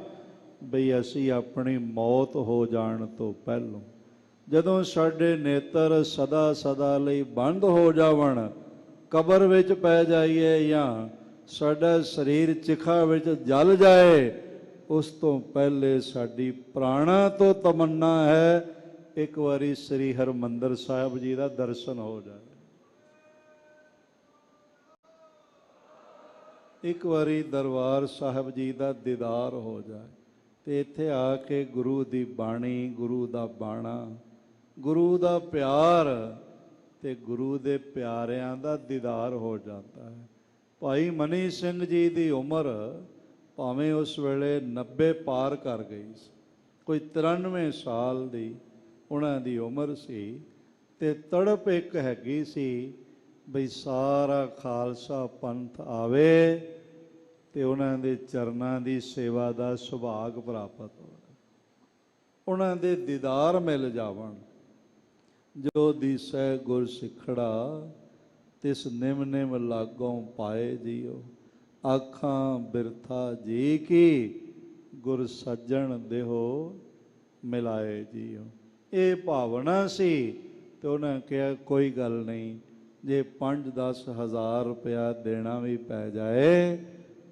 ਬਈ ਅਸੀਂ ਆਪਣੀ ਮੌਤ ਹੋ ਜਾਣ ਤੋਂ ਪਹਿਲਾਂ, ਜਦੋਂ ਸਾਡੇ ਨੇਤਰ ਸਦਾ ਸਦਾ ਲਈ ਬੰਦ ਹੋ ਜਾਵਣ, ਕਬਰ ਵਿੱਚ ਪੈ ਜਾਈਏ ਜਾਂ ਸਾਡਾ ਸਰੀਰ ਚਿਖਾ ਵਿੱਚ ਜਲ ਜਾਏ, ਉਸ ਤੋਂ ਪਹਿਲੇ ਸਾਡੀ ਪ੍ਰਾਣਾਂ ਤੋਂ ਤਮੰਨਾ ਹੈ ਇੱਕ ਵਾਰੀ ਸ੍ਰੀ ਹਰਿਮੰਦਰ ਸਾਹਿਬ ਜੀ ਦਾ ਦਰਸ਼ਨ ਹੋ ਜਾਏ, ਇੱਕ ਵਾਰੀ ਦਰਬਾਰ ਸਾਹਿਬ ਜੀ ਦਾ ਦੀਦਾਰ ਹੋ ਜਾਏ, ਤੇ ਇੱਥੇ ਆ ਕੇ ਗੁਰੂ ਦੀ ਬਾਣੀ, ਗੁਰੂ ਦਾ ਬਾਣਾ, ਗੁਰੂ ਦਾ ਪਿਆਰ ਤੇ ਗੁਰੂ ਦੇ ਪਿਆਰਿਆਂ ਦਾ ਦੀਦਾਰ ਹੋ ਜਾਂਦਾ ਹੈ। ਭਾਈ ਮਨੀ ਸਿੰਘ ਜੀ ਦੀ ਉਮਰ ਭਾਵੇਂ ਉਸ ਵੇਲੇ 90 ਪਾਰ ਕਰ ਗਈ ਸੀ, ਕੋਈ 93 ਸਾਲ ਦੀ ਉਹਨਾਂ ਦੀ ਉਮਰ ਸੀ, ਤੇ ਤੜਪ ਇੱਕ ਹੈਗੀ ਸੀ ਬਈ ਸਾਰਾ ਖਾਲਸਾ ਪੰਥ ਆਵੇ ਤੇ ਉਹਨਾਂ ਦੇ ਚਰਨਾਂ ਦੀ ਸੇਵਾ ਦਾ ਸੁਭਾਗ ਪ੍ਰਾਪਤ ਹੋਵੇ, ਉਹਨਾਂ ਦੇ ਦੀਦਾਰ ਮਿਲ ਜਾਵਣ। ਜੋ ਦਿਸੈ ਗੁਰ ਸਿੱਖੜਾ ਤਿਸ ਨਿਮ ਨਿਮ ਲਾਗੋਂ ਪਾਏ ਜੀਓ, ਆਖਾਂ ਬਿਰਥਾ ਜੀ ਕੀ ਗੁਰ ਸੱਜਣ ਦੇਹੋ ਮਿਲਾਏ ਜੀਓ। ਇਹ ਭਾਵਨਾ ਸੀ ਤੇ ਉਹਨਾਂ ਕਿਹਾ ਕੋਈ ਗੱਲ ਨਹੀਂ, ਜੇ 5-10 ਹਜ਼ਾਰ ਰੁਪਇਆ ਦੇਣਾ ਵੀ ਪੈ ਜਾਏ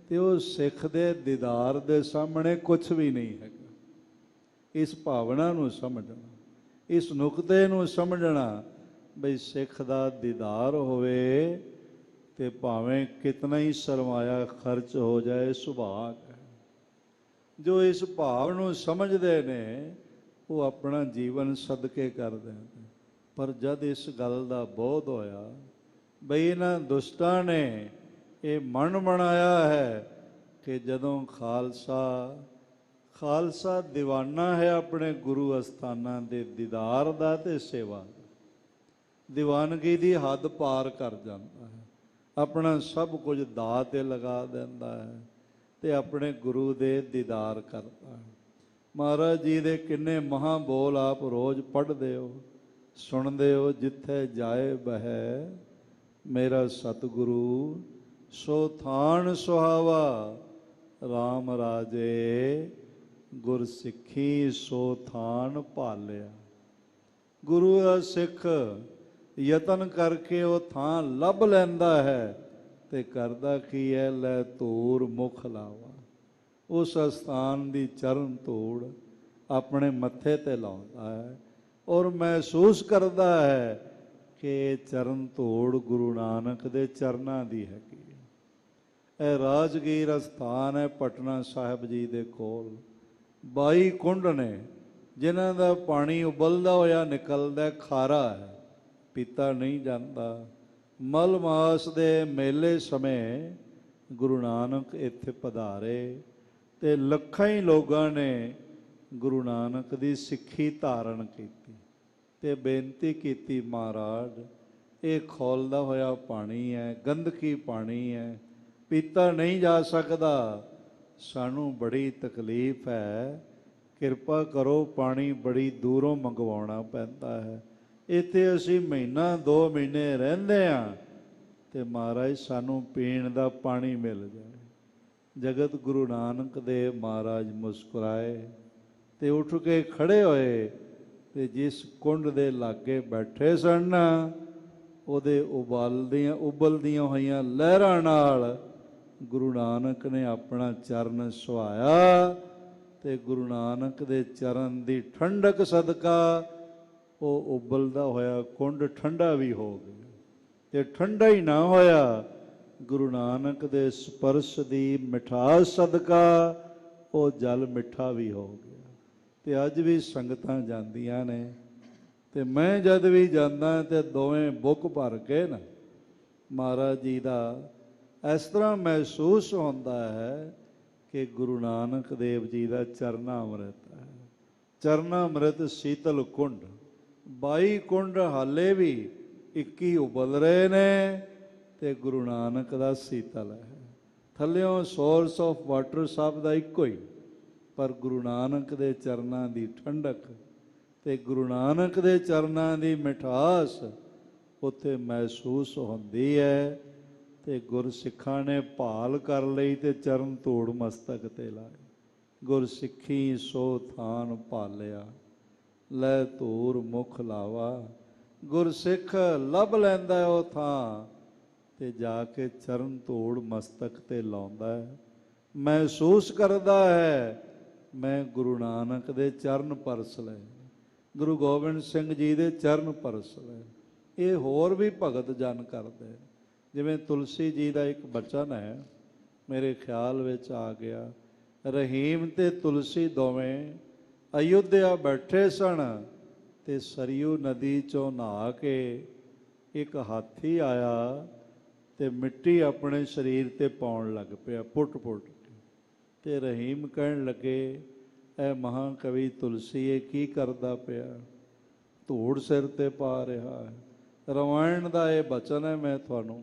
ਤੇ ਉਹ ਸਿੱਖ ਦੇ ਦੀਦਾਰ ਦੇ ਸਾਹਮਣੇ ਕੁਝ ਵੀ ਨਹੀਂ ਹੈਗਾ। ਇਸ ਭਾਵਨਾ ਨੂੰ ਸਮਝਣਾ, ਇਸ ਨੁਕਤੇ ਨੂੰ ਸਮਝਣਾ ਬਈ ਸਿੱਖ ਦਾ ਦੀਦਾਰ ਹੋਵੇ ਤੇ ਭਾਵੇਂ ਕਿਤਨਾ ਹੀ ਸਰਮਾਇਆ ਖਰਚ ਹੋ ਜਾਏ, ਸੁਭਾਗ ਹੈ। ਜੋ ਇਸ ਭਾਵ ਨੂੰ ਸਮਝਦੇ ਨੇ ਉਹ ਆਪਣਾ ਜੀਵਨ ਸਦਕੇ ਕਰਦੇ ਨੇ। ਪਰ ਜਦ ਇਸ ਗੱਲ ਦਾ ਬੋਧ ਹੋਇਆ ਬਈ ਇਹਨਾਂ ਦੁਸ਼ਟਾਂ ਨੇ ਇਹ ਮਨ ਬਣਾਇਆ ਹੈ ਕਿ ਜਦੋਂ ਖਾਲਸਾ ਦੀਵਾਨਾ ਹੈ ਆਪਣੇ ਗੁਰੂ ਅਸਥਾਨਾਂ ਦੇ ਦੀਦਾਰ ਦਾ ਤੇ ਸੇਵਾ ਦਾ, ਦੀਵਾਨਗੀ ਦੀ ਹੱਦ ਪਾਰ ਕਰ ਜਾਂਦਾ ਹੈ, ਆਪਣਾ ਸਭ ਕੁਝ ਦਾਅ ਤੇ ਲਗਾ ਦਿੰਦਾ ਹੈ ਤੇ ਆਪਣੇ ਗੁਰੂ ਦੇ ਦੀਦਾਰ ਕਰਦਾ ਹੈ। ਮਹਾਰਾਜ ਜੀ ਦੇ ਕਿੰਨੇ ਮਹਾਂ ਬੋਲ ਆਪ ਰੋਜ਼ ਪੜ੍ਹਦੇ ਹੋ, ਸੁਣਦੇ ਹੋ। ਜਿੱਥੇ ਜਾਏ ਬਹਿ ਮੇਰਾ ਸਤਿਗੁਰੂ, ਸੋ ਥਾਨ ਸੁਹਾਵਾ RAM ਰਾਜੇ, ਗੁਰ ਸਿੱਖੀ ਸੋ ਥਾਨ ਭਾਲਿਆ। ਗੁਰੂ ਦਾ ਸਿੱਖ ਯਤਨ ਕਰਕੇ ਉਹ ਥਾਂ ਲੱਭ ਲੈਂਦਾ ਹੈ ਤੇ ਕਰਦਾ ਕੀ ਹੈ, ਲੈ ਧੂਰ ਮੁਖ ਲਾਵਾ। ਉਸ ਅਸਥਾਨ ਦੀ ਚਰਨ ਧੂੜ ਆਪਣੇ ਮੱਥੇ ਤੇ ਲਾਉਂਦਾ ਹੈ ਔਰ ਮਹਿਸੂਸ ਕਰਦਾ ਹੈ ਕਿ ਇਹ ਚਰਨ ਧੂੜ ਗੁਰੂ ਨਾਨਕ ਦੇ ਚਰਨਾਂ ਦੀ ਹੈਗੀ ਹੈ। ਇਹ ਰਾਜਗੀਰ ਅਸਥਾਨ ਹੈ ਪਟਨਾ ਸਾਹਿਬ ਜੀ ਦੇ ਕੋਲ। 22 ਕੁੰਡ ਨੇ ਜਿਨ੍ਹਾਂ ਦਾ ਪਾਣੀ ਉਬਲਦਾ ਹੋਇਆ ਨਿਕਲਦਾ, ਖਾਰਾ ਹੈ, ਪੀਤਾ ਨਹੀਂ ਜਾਂਦਾ। ਮਲ ਮਾਸ ਦੇ ਮੇਲੇ ਸਮੇਂ ਗੁਰੂ ਨਾਨਕ ਇੱਥੇ ਪਧਾਰੇ ਤੇ ਲੱਖਾਂ ਹੀ ਲੋਕਾਂ ਨੇ ਗੁਰੂ ਨਾਨਕ ਦੀ ਸਿੱਖੀ ਧਾਰਨ ਕੀਤੀ ਤੇ ਬੇਨਤੀ ਕੀਤੀ, ਮਹਾਰਾਜ ਇਹ ਖੋਲਦਾ ਹੋਇਆ ਪਾਣੀ ਹੈ, ਗੰਦਗੀ ਪਾਣੀ ਹੈ, ਪੀਤਾ ਨਹੀਂ ਜਾ ਸਕਦਾ, ਸਾਨੂੰ ਬੜੀ ਤਕਲੀਫ ਹੈ, ਕਿਰਪਾ ਕਰੋ, ਪਾਣੀ ਬੜੀ ਦੂਰੋਂ ਮੰਗਵਾਉਣਾ ਪੈਂਦਾ ਹੈ, ਇੱਥੇ ਅਸੀਂ ਮਹੀਨਾ 2 ਮਹੀਨੇ ਰਹਿੰਦੇ ਹਾਂ ਤੇ ਮਹਾਰਾਜ ਸਾਨੂੰ ਪੀਣ ਦਾ ਪਾਣੀ ਮਿਲ ਜਾਏ। ਜਗਤ ਗੁਰੂ ਨਾਨਕ ਦੇਵ ਮਹਾਰਾਜ ਮੁਸਕਰਾਏ ਤੇ ਉੱਠ ਕੇ ਖੜੇ ਹੋਏ ਤੇ ਜਿਸ ਕੁੰਡ ਦੇ ਲਾਗੇ ਬੈਠੇ ਸਨ ਉਹਦੇ ਉਬਲਦੀਆਂ ਹੋਈਆਂ ਲਹਿਰਾਂ ਨਾਲ ਗੁਰੂ ਨਾਨਕ ਨੇ ਆਪਣਾ ਚਰਨ ਸੁਹਾਇਆ ਤੇ ਗੁਰੂ ਨਾਨਕ ਦੇ ਚਰਨ ਦੀ ਠੰਡਕ ਸਦਕਾ ਉਹ ਉਬਲਦਾ ਹੋਇਆ ਕੁੰਡ ਠੰਡਾ ਵੀ ਹੋ ਗਿਆ। ਤੇ ਠੰਡਾ ਹੀ ਨਾ ਹੋਇਆ, ਗੁਰੂ ਨਾਨਕ ਦੇ ਸਪਰਸ਼ ਦੀ ਮਿਠਾਸ ਸਦਕਾ ਉਹ ਜਲ ਮਿੱਠਾ ਵੀ ਹੋ ਗਿਆ। ਤੇ ਅੱਜ ਵੀ ਸੰਗਤਾਂ ਜਾਂਦੀਆਂ ਨੇ ਤੇ ਮੈਂ ਜਦ ਵੀ ਜਾਂਦਾ ਤੇ ਦੋਵੇਂ ਬੁੱਕ ਭਰ ਕੇ ਨਾ ਮਹਾਰਾਜ ਜੀ ਦਾ ਇਸ ਤਰ੍ਹਾਂ ਮਹਿਸੂਸ ਹੁੰਦਾ ਹੈ ਕਿ ਗੁਰੂ ਨਾਨਕ ਦੇਵ ਜੀ ਦਾ ਚਰਨਾ ਅੰਮ੍ਰਿਤ ਹੈ। ਚਰਨਾ ਅੰਮ੍ਰਿਤ ਸੀਤਲ ਕੁੰਡ, 22 ਕੁੰਡ ਹਾਲੇ ਵੀ 21 ਉਬਲ ਰਹੇ ਨੇ ਤੇ ਗੁਰੂ ਨਾਨਕ ਦਾ ਸੀਤਲ ਹੈ। ਥੱਲਿਓਂ ਸੋਰਸ ਆਫ ਵਾਟਰ ਸਭ ਦਾ ਇੱਕੋ ਹੀ, ਪਰ ਗੁਰੂ ਨਾਨਕ ਦੇ ਚਰਨਾਂ ਦੀ ਠੰਡਕ ਤੇ ਗੁਰੂ ਨਾਨਕ ਦੇ ਚਰਨਾਂ ਦੀ ਮਿਠਾਸ ਉੱਥੇ ਮਹਿਸੂਸ ਹੁੰਦੀ ਹੈ। ਤੇ ਗੁਰਸਿੱਖਾਂ ਨੇ ਭਾਲ ਕਰ ਲਈ ਤੇ ਚਰਨ ਧੂੜ ਮਸਤਕ ਤੇ ਲਾਏ। ਗੁਰਸਿੱਖੀ ਸੋ ਥਾਨ ਭਾਲਿਆ, ਲੈ ਧੂਰ ਮੁਖ ਲਾਵਾ। ਗੁਰਸਿੱਖ ਲੱਭ ਲੈਂਦਾ ਉਹ ਥਾਂ ਤੇ ਜਾ ਕੇ ਚਰਨ ਧੂੜ ਮਸਤਕ ਤੇ ਲਾਉਂਦਾ ਹੈ। ਮਹਿਸੂਸ ਕਰਦਾ ਹੈ ਮੈਂ ਗੁਰੂ ਨਾਨਕ ਦੇ ਚਰਨ ਪਰਸ ਲਏ, ਗੁਰੂ ਗੋਬਿੰਦ ਸਿੰਘ ਜੀ ਦੇ ਚਰਨ ਪਰਸ ਲਏ। ਇਹ ਹੋਰ ਵੀ ਭਗਤ ਜਨ ਕਰਦੇ। ਜਿਵੇਂ ਤੁਲਸੀ ਜੀ ਦਾ ਇੱਕ ਬਚਨ ਹੈ, ਮੇਰੇ ਖਿਆਲ ਵਿੱਚ ਆ ਗਿਆ, ਰਹੀਮ ਤੇ ਤੁਲਸੀ ਦੋਵੇਂ ਅਯੁੱਧਿਆ ਬੈਠੇ ਸਨ ਤੇ ਸਰਯੂ ਨਦੀ ਚੋਂ ਨਹਾ ਕੇ ਇੱਕ ਹਾਥੀ ਆਇਆ ਤੇ ਮਿੱਟੀ ਆਪਣੇ ਸਰੀਰ ਤੇ ਪਾਉਣ ਲੱਗ ਪਿਆ ਪੁੱਟ-ਪੁੱਟ ਕੇ। ਤੇ ਰਹੀਮ ਕਹਿਣ ਲੱਗੇ, ਇਹ ਮਹਾਕਵੀ ਤੁਲਸੀ ਇਹ ਕੀ ਕਰਦਾ ਪਿਆ, ਧੂੜ ਸਿਰ ਤੇ ਪਾ ਰਿਹਾ ਹੈ। ਰਾਮਾਇਣ ਦਾ ਇਹ ਬਚਨ ਹੈ, ਮੈਂ ਤੁਹਾਨੂੰ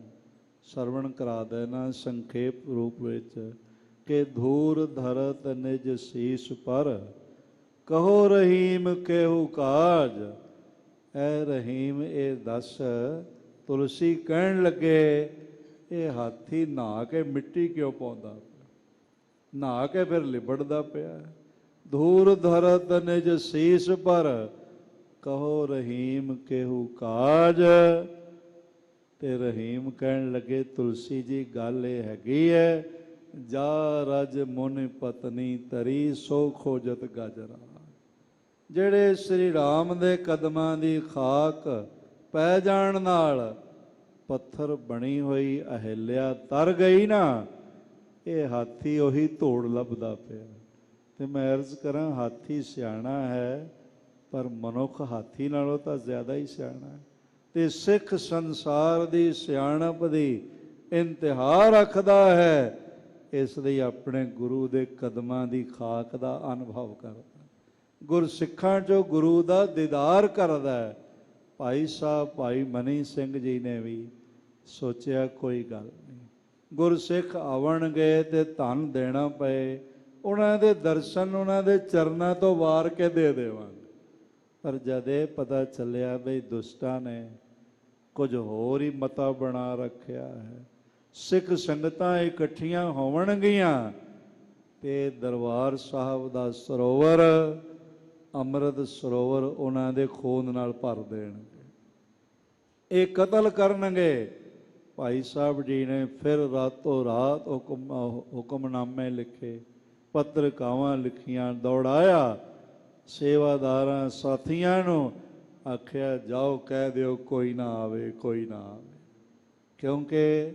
ਸਰਵਣ ਕਰਾ ਦੇਣਾ ਸੰਖੇਪ ਰੂਪ ਵਿੱਚ ਕਿ ਧੂਰ ਧਰਤ ਨਿਜ ਸੀਸ ਪਰ, ਕਹੋ ਰਹੀਮ ਕੇਹੂ ਕਾਜ। ਐ ਰਹੀਮ ਇਹ ਦੱਸ, ਤੁਲਸੀ ਕਹਿਣ ਲੱਗੇ ਇਹ ਹਾਥੀ ਨਹਾ ਕੇ ਮਿੱਟੀ ਕਿਉਂ ਪਾਉਂਦਾ ਪਿਆ, ਨਹਾ ਕੇ ਫਿਰ ਲਿਬੜਦਾ ਪਿਆ। ਧੂਰ ਧਰਤ ਨਿਜ ਸੀਸ ਪਰ, ਕਹੋ ਰਹੀਮ ਕੇਹੂ ਕਾਜ। ਤੇ ਰਹੀਮ ਕਹਿਣ ਲੱਗੇ ਤੁਲਸੀ ਜੀ ਗੱਲ ਇਹ ਹੈਗੀ ਹੈ, ਜਾ ਰਜ ਮੁਨ ਪਤਨੀ ਤਰੀ ਸੋ ਖੋਜਤ ਗਜਰਾ। ਜਿਹੜੇ ਸ੍ਰੀ ਰਾਮ ਦੇ ਕਦਮਾਂ ਦੀ ਖਾਕ ਪੈ ਜਾਣ ਨਾਲ ਪੱਥਰ ਬਣੀ ਹੋਈ ਅਹਿਲਿਆ ਤਰ ਗਈ ਨਾ, ਇਹ ਹਾਥੀ ਉਹੀ ਧੂੜ ਲੱਭਦਾ ਪਿਆ। ਤੇ ਮੈਂ ਅਰਜ਼ ਕਰਾਂ, ਹਾਥੀ ਸਿਆਣਾ ਹੈ ਪਰ ਮਨੁੱਖ ਹਾਥੀ ਨਾਲੋਂ ਤਾਂ ਜ਼ਿਆਦਾ ਹੀ ਸਿਆਣਾ ਹੈ। ਤੇ ਸਿੱਖ ਸੰਸਾਰ ਦੀ ਸਿਆਣਪ ਦੀ ਇੰਤਹਾ ਰੱਖਦਾ ਹੈ, ਇਸ ਲਈ ਆਪਣੇ ਗੁਰੂ ਦੇ ਕਦਮਾਂ ਦੀ ਖਾਕ ਦਾ ਅਨੁਭਵ ਕਰਦਾ, ਗੁਰਸਿੱਖਾਂ 'ਚੋਂ ਗੁਰੂ ਦਾ ਦੀਦਾਰ ਕਰਦਾ ਹੈ। ਭਾਈ ਸਾਹਿਬ ਭਾਈ ਮਨੀ ਸਿੰਘ ਜੀ ਨੇ ਵੀ ਸੋਚਿਆ ਕੋਈ ਗੱਲ ਨਹੀਂ, ਗੁਰਸਿੱਖ ਆਵਣਗੇ ਤੇ ਧਨ ਦੇਣਾ ਪਏ, ਉਹਨਾਂ ਦੇ ਦਰਸ਼ਨ ਉਹਨਾਂ ਦੇ ਚਰਨਾਂ ਤੋਂ ਵਾਰ ਕੇ ਦੇ ਦੇਵਾਂਗੇ। ਪਰ ਜਦ ਇਹ ਪਤਾ ਚੱਲਿਆ ਬਈ ਦੁਸ਼ਟਾਂ ਨੇ ਕੁਝ ਹੋਰ ਹੀ ਮਤਾ ਬਣਾ ਰੱਖਿਆ ਹੈ, ਸਿੱਖ ਸੰਗਤਾਂ ਇਕੱਠੀਆਂ ਹੋਵਣਗੀਆਂ ਤੇ ਦਰਬਾਰ ਸਾਹਿਬ ਦਾ ਸਰੋਵਰ ਅੰਮ੍ਰਿਤ ਸਰੋਵਰ ਉਹਨਾਂ ਦੇ ਖੂਨ ਨਾਲ ਭਰ ਦੇਣਗੇ, ਇਹ ਕਤਲ ਕਰਨਗੇ। ਭਾਈ ਸਾਹਿਬ ਜੀ ਨੇ ਫਿਰ ਰਾਤੋਂ ਰਾਤ ਹੁਕਮਨਾਮੇ ਲਿਖੇ, ਪੱਤਰਕਾਵਾਂ ਲਿਖੀਆਂ, ਦੌੜਾਇਆ ਸੇਵਾਦਾਰਾਂ ਸਾਥੀਆਂ ਨੂੰ, ਆਖਿਆ ਜਾਓ ਕਹਿ ਦਿਓ ਕੋਈ ਨਾ ਆਵੇ, ਕੋਈ ਨਾ ਆਵੇ। ਕਿਉਂਕਿ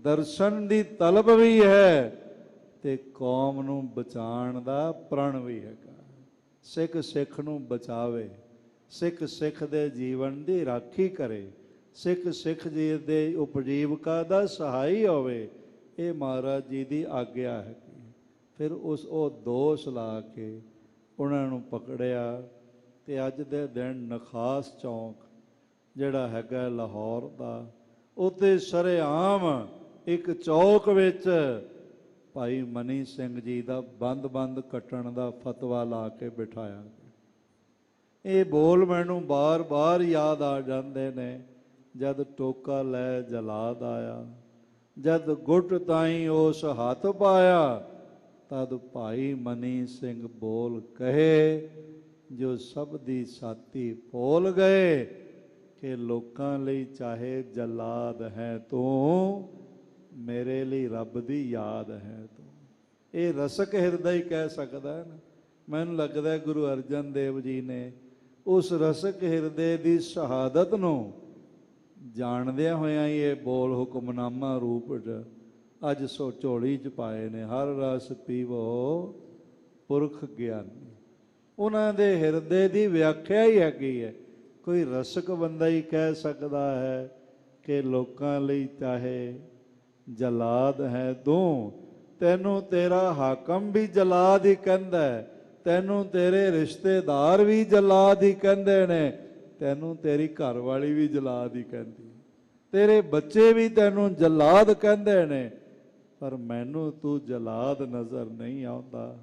ਦਰਸ਼ਨ ਦੀ ਤਲਬ ਵੀ ਹੈ ਤੇ ਕੌਮ ਨੂੰ ਬਚਾਉਣ ਦਾ ਪ੍ਰਣ ਵੀ ਹੈਗਾ। ਸਿੱਖ ਸਿੱਖ ਨੂੰ ਬਚਾਵੇ, ਸਿੱਖ ਸਿੱਖ ਦੇ ਜੀਵਨ ਦੀ ਰਾਖੀ ਕਰੇ, ਸਿੱਖ ਸਿੱਖ ਜੀ ਦੇ ਉਪਜੀਵਕਾ ਦਾ ਸਹਾਈ ਹੋਵੇ, ਇਹ ਮਹਾਰਾਜ ਜੀ ਦੀ ਆਗਿਆ ਹੈਗੀ। ਫਿਰ ਉਹ ਦੋਸ਼ ਲਾ ਕੇ ਉਹਨਾਂ ਨੂੰ ਪਕੜਿਆ ਤੇ ਅੱਜ ਦੇ ਦਿਨ ਨਖਾਸ ਚੌਂਕ ਜਿਹੜਾ ਹੈਗਾ ਲਾਹੌਰ ਦਾ, ਉੱਥੇ ਸਰੇਆਮ ਇੱਕ ਚੌਕ ਵਿੱਚ ਭਾਈ ਮਨੀ ਸਿੰਘ ਜੀ ਦਾ ਬੰਦ ਕੱਟਣ ਦਾ ਫਤਵਾ ਲਾ ਕੇ ਬਿਠਾਇਆ। ਇਹ ਬੋਲ ਮੈਨੂੰ ਬਾਰ-ਬਾਰ ਯਾਦ ਆ ਜਾਂਦੇ ਨੇ, ਜਦ ਟੋਕਾ ਲੈ ਜਲਾਦ ਆਇਆ, ਜਦ ਗੁੱਟ ਤਾਈਂ ਉਸ ਹੱਥ ਪਾਇਆ, ਤਦ ਭਾਈ ਮਨੀ ਸਿੰਘ ਬੋਲ ਕਹੇ, ਜੋ ਸਭ ਦੀ ਸਾਥੀ ਭੋਲ ਗਏ ਕਿ ਲੋਕਾਂ ਲਈ ਚਾਹੇ ਜਲਾਦ ਹੈ ਤੂੰ, ਮੇਰੇ ਲਈ ਰੱਬ ਦੀ ਯਾਦ ਹੈ ਤੂੰ। ਇਹ ਰਸਕ ਹਿਰਦਾ ਹੀ ਕਹਿ ਸਕਦਾ ਹੈ ਨਾ। ਮੈਨੂੰ ਲੱਗਦਾ ਗੁਰੂ ਅਰਜਨ ਦੇਵ ਜੀ ਨੇ ਉਸ ਰਸਕ ਹਿਰਦੇ ਦੀ ਸ਼ਹਾਦਤ ਨੂੰ ਜਾਣਦਿਆਂ ਹੋਇਆਂ ਹੀ ਇਹ ਬੋਲ ਹੁਕਮਨਾਮਾ ਰੂਪ 'ਚ ਅੱਜ ਸੋ ਝੋਲੀ 'ਚ ਪਾਏ ਨੇ। ਹਰ ਰਸ ਪੀਵੋ ਪੁਰਖ ਗਿਆਨੀ, ਉਹਨਾਂ ਦੇ ਹਿਰਦੇ ਦੀ ਵਿਆਖਿਆ ਹੀ ਹੈਗੀ ਹੈ। ਕੋਈ ਰਸਕ ਬੰਦਾ ਹੀ ਕਹਿ ਸਕਦਾ ਹੈ ਕਿ ਲੋਕਾਂ ਲਈ ਚਾਹੇ ਜਲਾਦ ਹੈ ਤੂੰ, ਤੈਨੂੰ ਤੇਰਾ ਹਾਕਮ ਵੀ ਜਲਾਦ ਹੀ ਕਹਿੰਦਾ, ਤੈਨੂੰ ਤੇਰੇ ਰਿਸ਼ਤੇਦਾਰ ਵੀ ਜਲਾਦ ਹੀ ਕਹਿੰਦੇ ਨੇ, ਤੈਨੂੰ ਤੇਰੀ ਘਰਵਾਲੀ ਵੀ ਜਲਾਦ ਹੀ ਕਹਿੰਦੀ, ਤੇਰੇ ਬੱਚੇ ਵੀ ਤੈਨੂੰ ਜਲਾਦ ਕਹਿੰਦੇ ਨੇ, ਪਰ ਮੈਨੂੰ ਤੂੰ ਜਲਾਦ ਨਜ਼ਰ ਨਹੀਂ ਆਉਂਦਾ।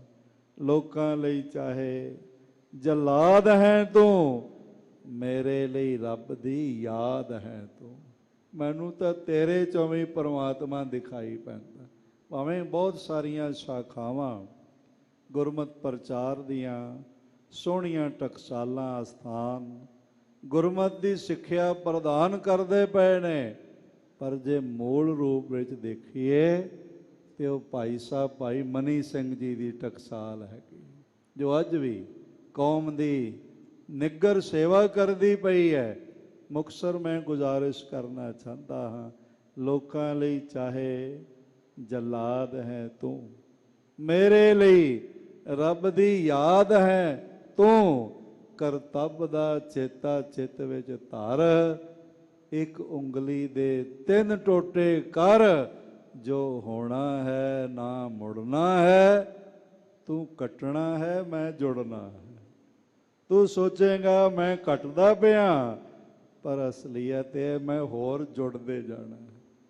ਲੋਕਾਂ ਲਈ ਚਾਹੇ ਜਲਾਦ ਹੈ ਤੂੰ, ਮੇਰੇ ਲਈ ਰੱਬ ਦੀ ਯਾਦ ਹੈ ਤੂੰ। ਮੈਨੂੰ ਤਾਂ ਤੇਰੇ ਚੋਂ ਵੀ ਪਰਮਾਤਮਾ ਦਿਖਾਈ ਪੈਂਦਾ। ਭਾਵੇਂ ਬਹੁਤ ਸਾਰੀਆਂ ਸ਼ਾਖਾਵਾਂ ਗੁਰਮਤਿ ਪ੍ਰਚਾਰ ਦੀਆਂ ਸੋਹਣੀਆਂ ਟਕਸਾਲਾਂ ਅਸਥਾਨ ਗੁਰਮਤਿ ਦੀ ਸਿੱਖਿਆ ਪ੍ਰਦਾਨ ਕਰਦੇ ਪਏ ਨੇ, ਪਰ ਜੇ ਮੂਲ ਰੂਪ ਵਿੱਚ ਦੇਖੀਏ ਤੇ ਉਹ ਭਾਈ ਸਾਹਿਬ ਭਾਈ ਮਨੀ ਸਿੰਘ ਜੀ ਦੀ ਟਕਸਾਲ ਹੈਗੀ, ਜੋ ਅੱਜ ਵੀ ਕੌਮ ਦੀ ਨਿੱਘਰ ਸੇਵਾ ਕਰਦੀ ਪਈ ਹੈ। ਮੁਕਤਸਰ ਮੈਂ ਗੁਜ਼ਾਰਿਸ਼ ਕਰਨਾ ਚਾਹੁੰਦਾ ਹਾਂ, ਲੋਕਾਂ ਲਈ ਚਾਹੇ ਜਲਾਦ ਹੈ ਤੂੰ, ਮੇਰੇ ਲਈ ਰੱਬ ਦੀ ਯਾਦ ਹੈ ਤੂੰ। ਕਰਤੱਵ ਦਾ ਚੇਤਾ ਚਿੱਤ ਵਿੱਚ ਧਰ, ਇੱਕ ਉਂਗਲੀ ਦੇ 3 ਟੋਟੇ ਕਰ। ਜੋ ਹੋਣਾ ਹੈ ਨਾ ਮੁੜਨਾ ਹੈ, ਤੂੰ ਕੱਟਣਾ ਹੈ ਮੈਂ ਜੁੜਨਾ ਹੈ। ਤੂੰ ਸੋਚੇਗਾ ਮੈਂ ਕੱਟਦਾ ਪਿਆ, ਪਰ ਅਸਲੀਅਤ ਇਹ ਮੈਂ ਹੋਰ ਜੁੜਦੇ ਜਾਣਾ।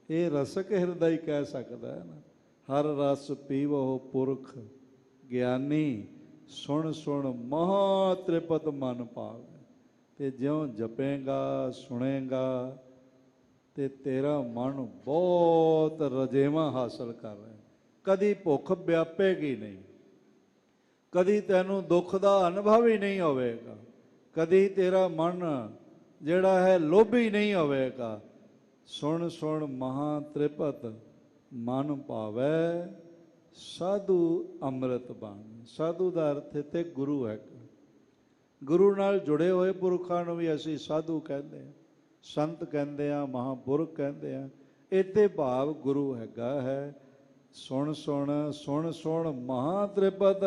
ਇਹ ਰਸਕ ਹਿਰਦਾ ਹੀ ਕਹਿ ਸਕਦਾ ਹੈ ਨਾ, ਹਰ ਰਸ ਪੀਵੋ ਪੁਰਖ ਗਿਆਨੀ, ਸੁਣ ਸੁਣ ਮਹਾ ਤ੍ਰਿਪਤ ਮਨ ਪਾਵੇ। ਤੇ ਜਿਉਂ ਜਪੇਗਾ ਸੁਣੇਗਾ ਤੇ ਤੇਰਾ ਮਨ ਬਹੁਤ ਰਜੇਵਾਂ ਹਾਸਲ ਕਰ ਰਿਹਾ। ਕਦੀ ਭੁੱਖ ਵਿਆਪੇਗੀ ਨਹੀਂ, ਕਦੀ ਤੈਨੂੰ ਦੁੱਖ ਦਾ ਅਨੁਭਵ ਹੀ ਨਹੀਂ ਹੋਵੇਗਾ, ਕਦੀ ਤੇਰਾ ਮਨ ਜਿਹੜਾ ਹੈ ਲੋਭੀ ਨਹੀਂ ਹੋਵੇਗਾ। ਸੁਣ ਸੁਣ ਮਹਾ ਤ੍ਰਿਪਤ ਮਨ ਪਾਵੇ, ਸਾਧੂ ਅੰਮ੍ਰਿਤ ਬਣ। ਸਾਧੂ ਦਾ ਅਰਥ ਇੱਥੇ ਗੁਰੂ ਹੈ। ਗੁਰੂ ਨਾਲ ਜੁੜੇ ਹੋਏ ਪੁਰਖਾਂ ਨੂੰ ਵੀ ਅਸੀਂ ਸਾਧੂ ਕਹਿੰਦੇ ਹਾਂ, ਸੰਤ ਕਹਿੰਦੇ ਆ, ਮਹਾਂਪੁਰਖ ਕਹਿੰਦੇ ਆ। ਇੱਥੇ ਭਾਵ ਗੁਰੂ ਹੈਗਾ ਹੈ। ਸੁਣ ਸੁਣ ਸੁਣ ਸੁਣ ਮਹਾ ਤ੍ਰਿਪਤ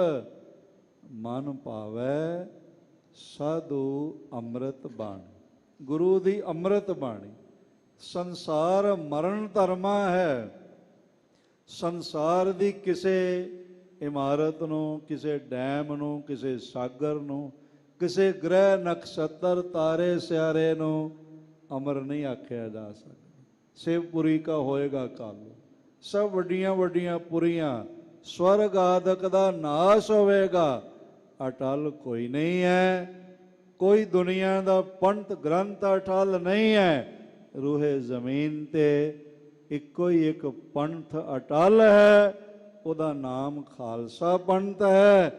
ਮਨ ਪਾਵੈ, ਸਾਧੂ ਅੰਮ੍ਰਿਤ ਬਾਣੀ। ਗੁਰੂ ਦੀ ਅੰਮ੍ਰਿਤ ਬਾਣੀ। ਸੰਸਾਰ ਮਰਨ ਧਰਮਾ ਹੈ। ਸੰਸਾਰ ਦੀ ਕਿਸੇ ਇਮਾਰਤ ਨੂੰ, ਕਿਸੇ ਡੈਮ ਨੂੰ, ਕਿਸੇ ਸਾਗਰ ਨੂੰ, ਕਿਸੇ ਗ੍ਰਹਿ ਨਕਸ਼ਤਰ ਤਾਰੇ ਸਿਆਰੇ ਨੂੰ ਅਮਰ ਨਹੀਂ ਆਖਿਆ ਜਾ ਸਕਦਾ। ਸ਼ਿਵਪੁਰੀ ਕਾ ਹੋਏਗਾ ਕੱਲ। ਸਭ ਵੱਡੀਆਂ ਵੱਡੀਆਂ ਪੁਰੀਆਂ ਸਵਰਗ ਆਦਿਕ ਦਾ ਨਾਸ਼ ਹੋਵੇਗਾ, ਅਟਲ ਕੋਈ ਨਹੀਂ ਹੈ। ਕੋਈ ਦੁਨੀਆ ਦਾ ਪੰਥ ਗ੍ਰੰਥ ਅਟਲ ਨਹੀਂ ਹੈ। ਰੂਹੇ ਜ਼ਮੀਨ ਤੇ ਇੱਕੋ ਹੀ ਇੱਕ ਪੰਥ ਅਟਲ ਹੈ, ਉਹਦਾ ਨਾਮ ਖਾਲਸਾ ਪੰਥ ਹੈ।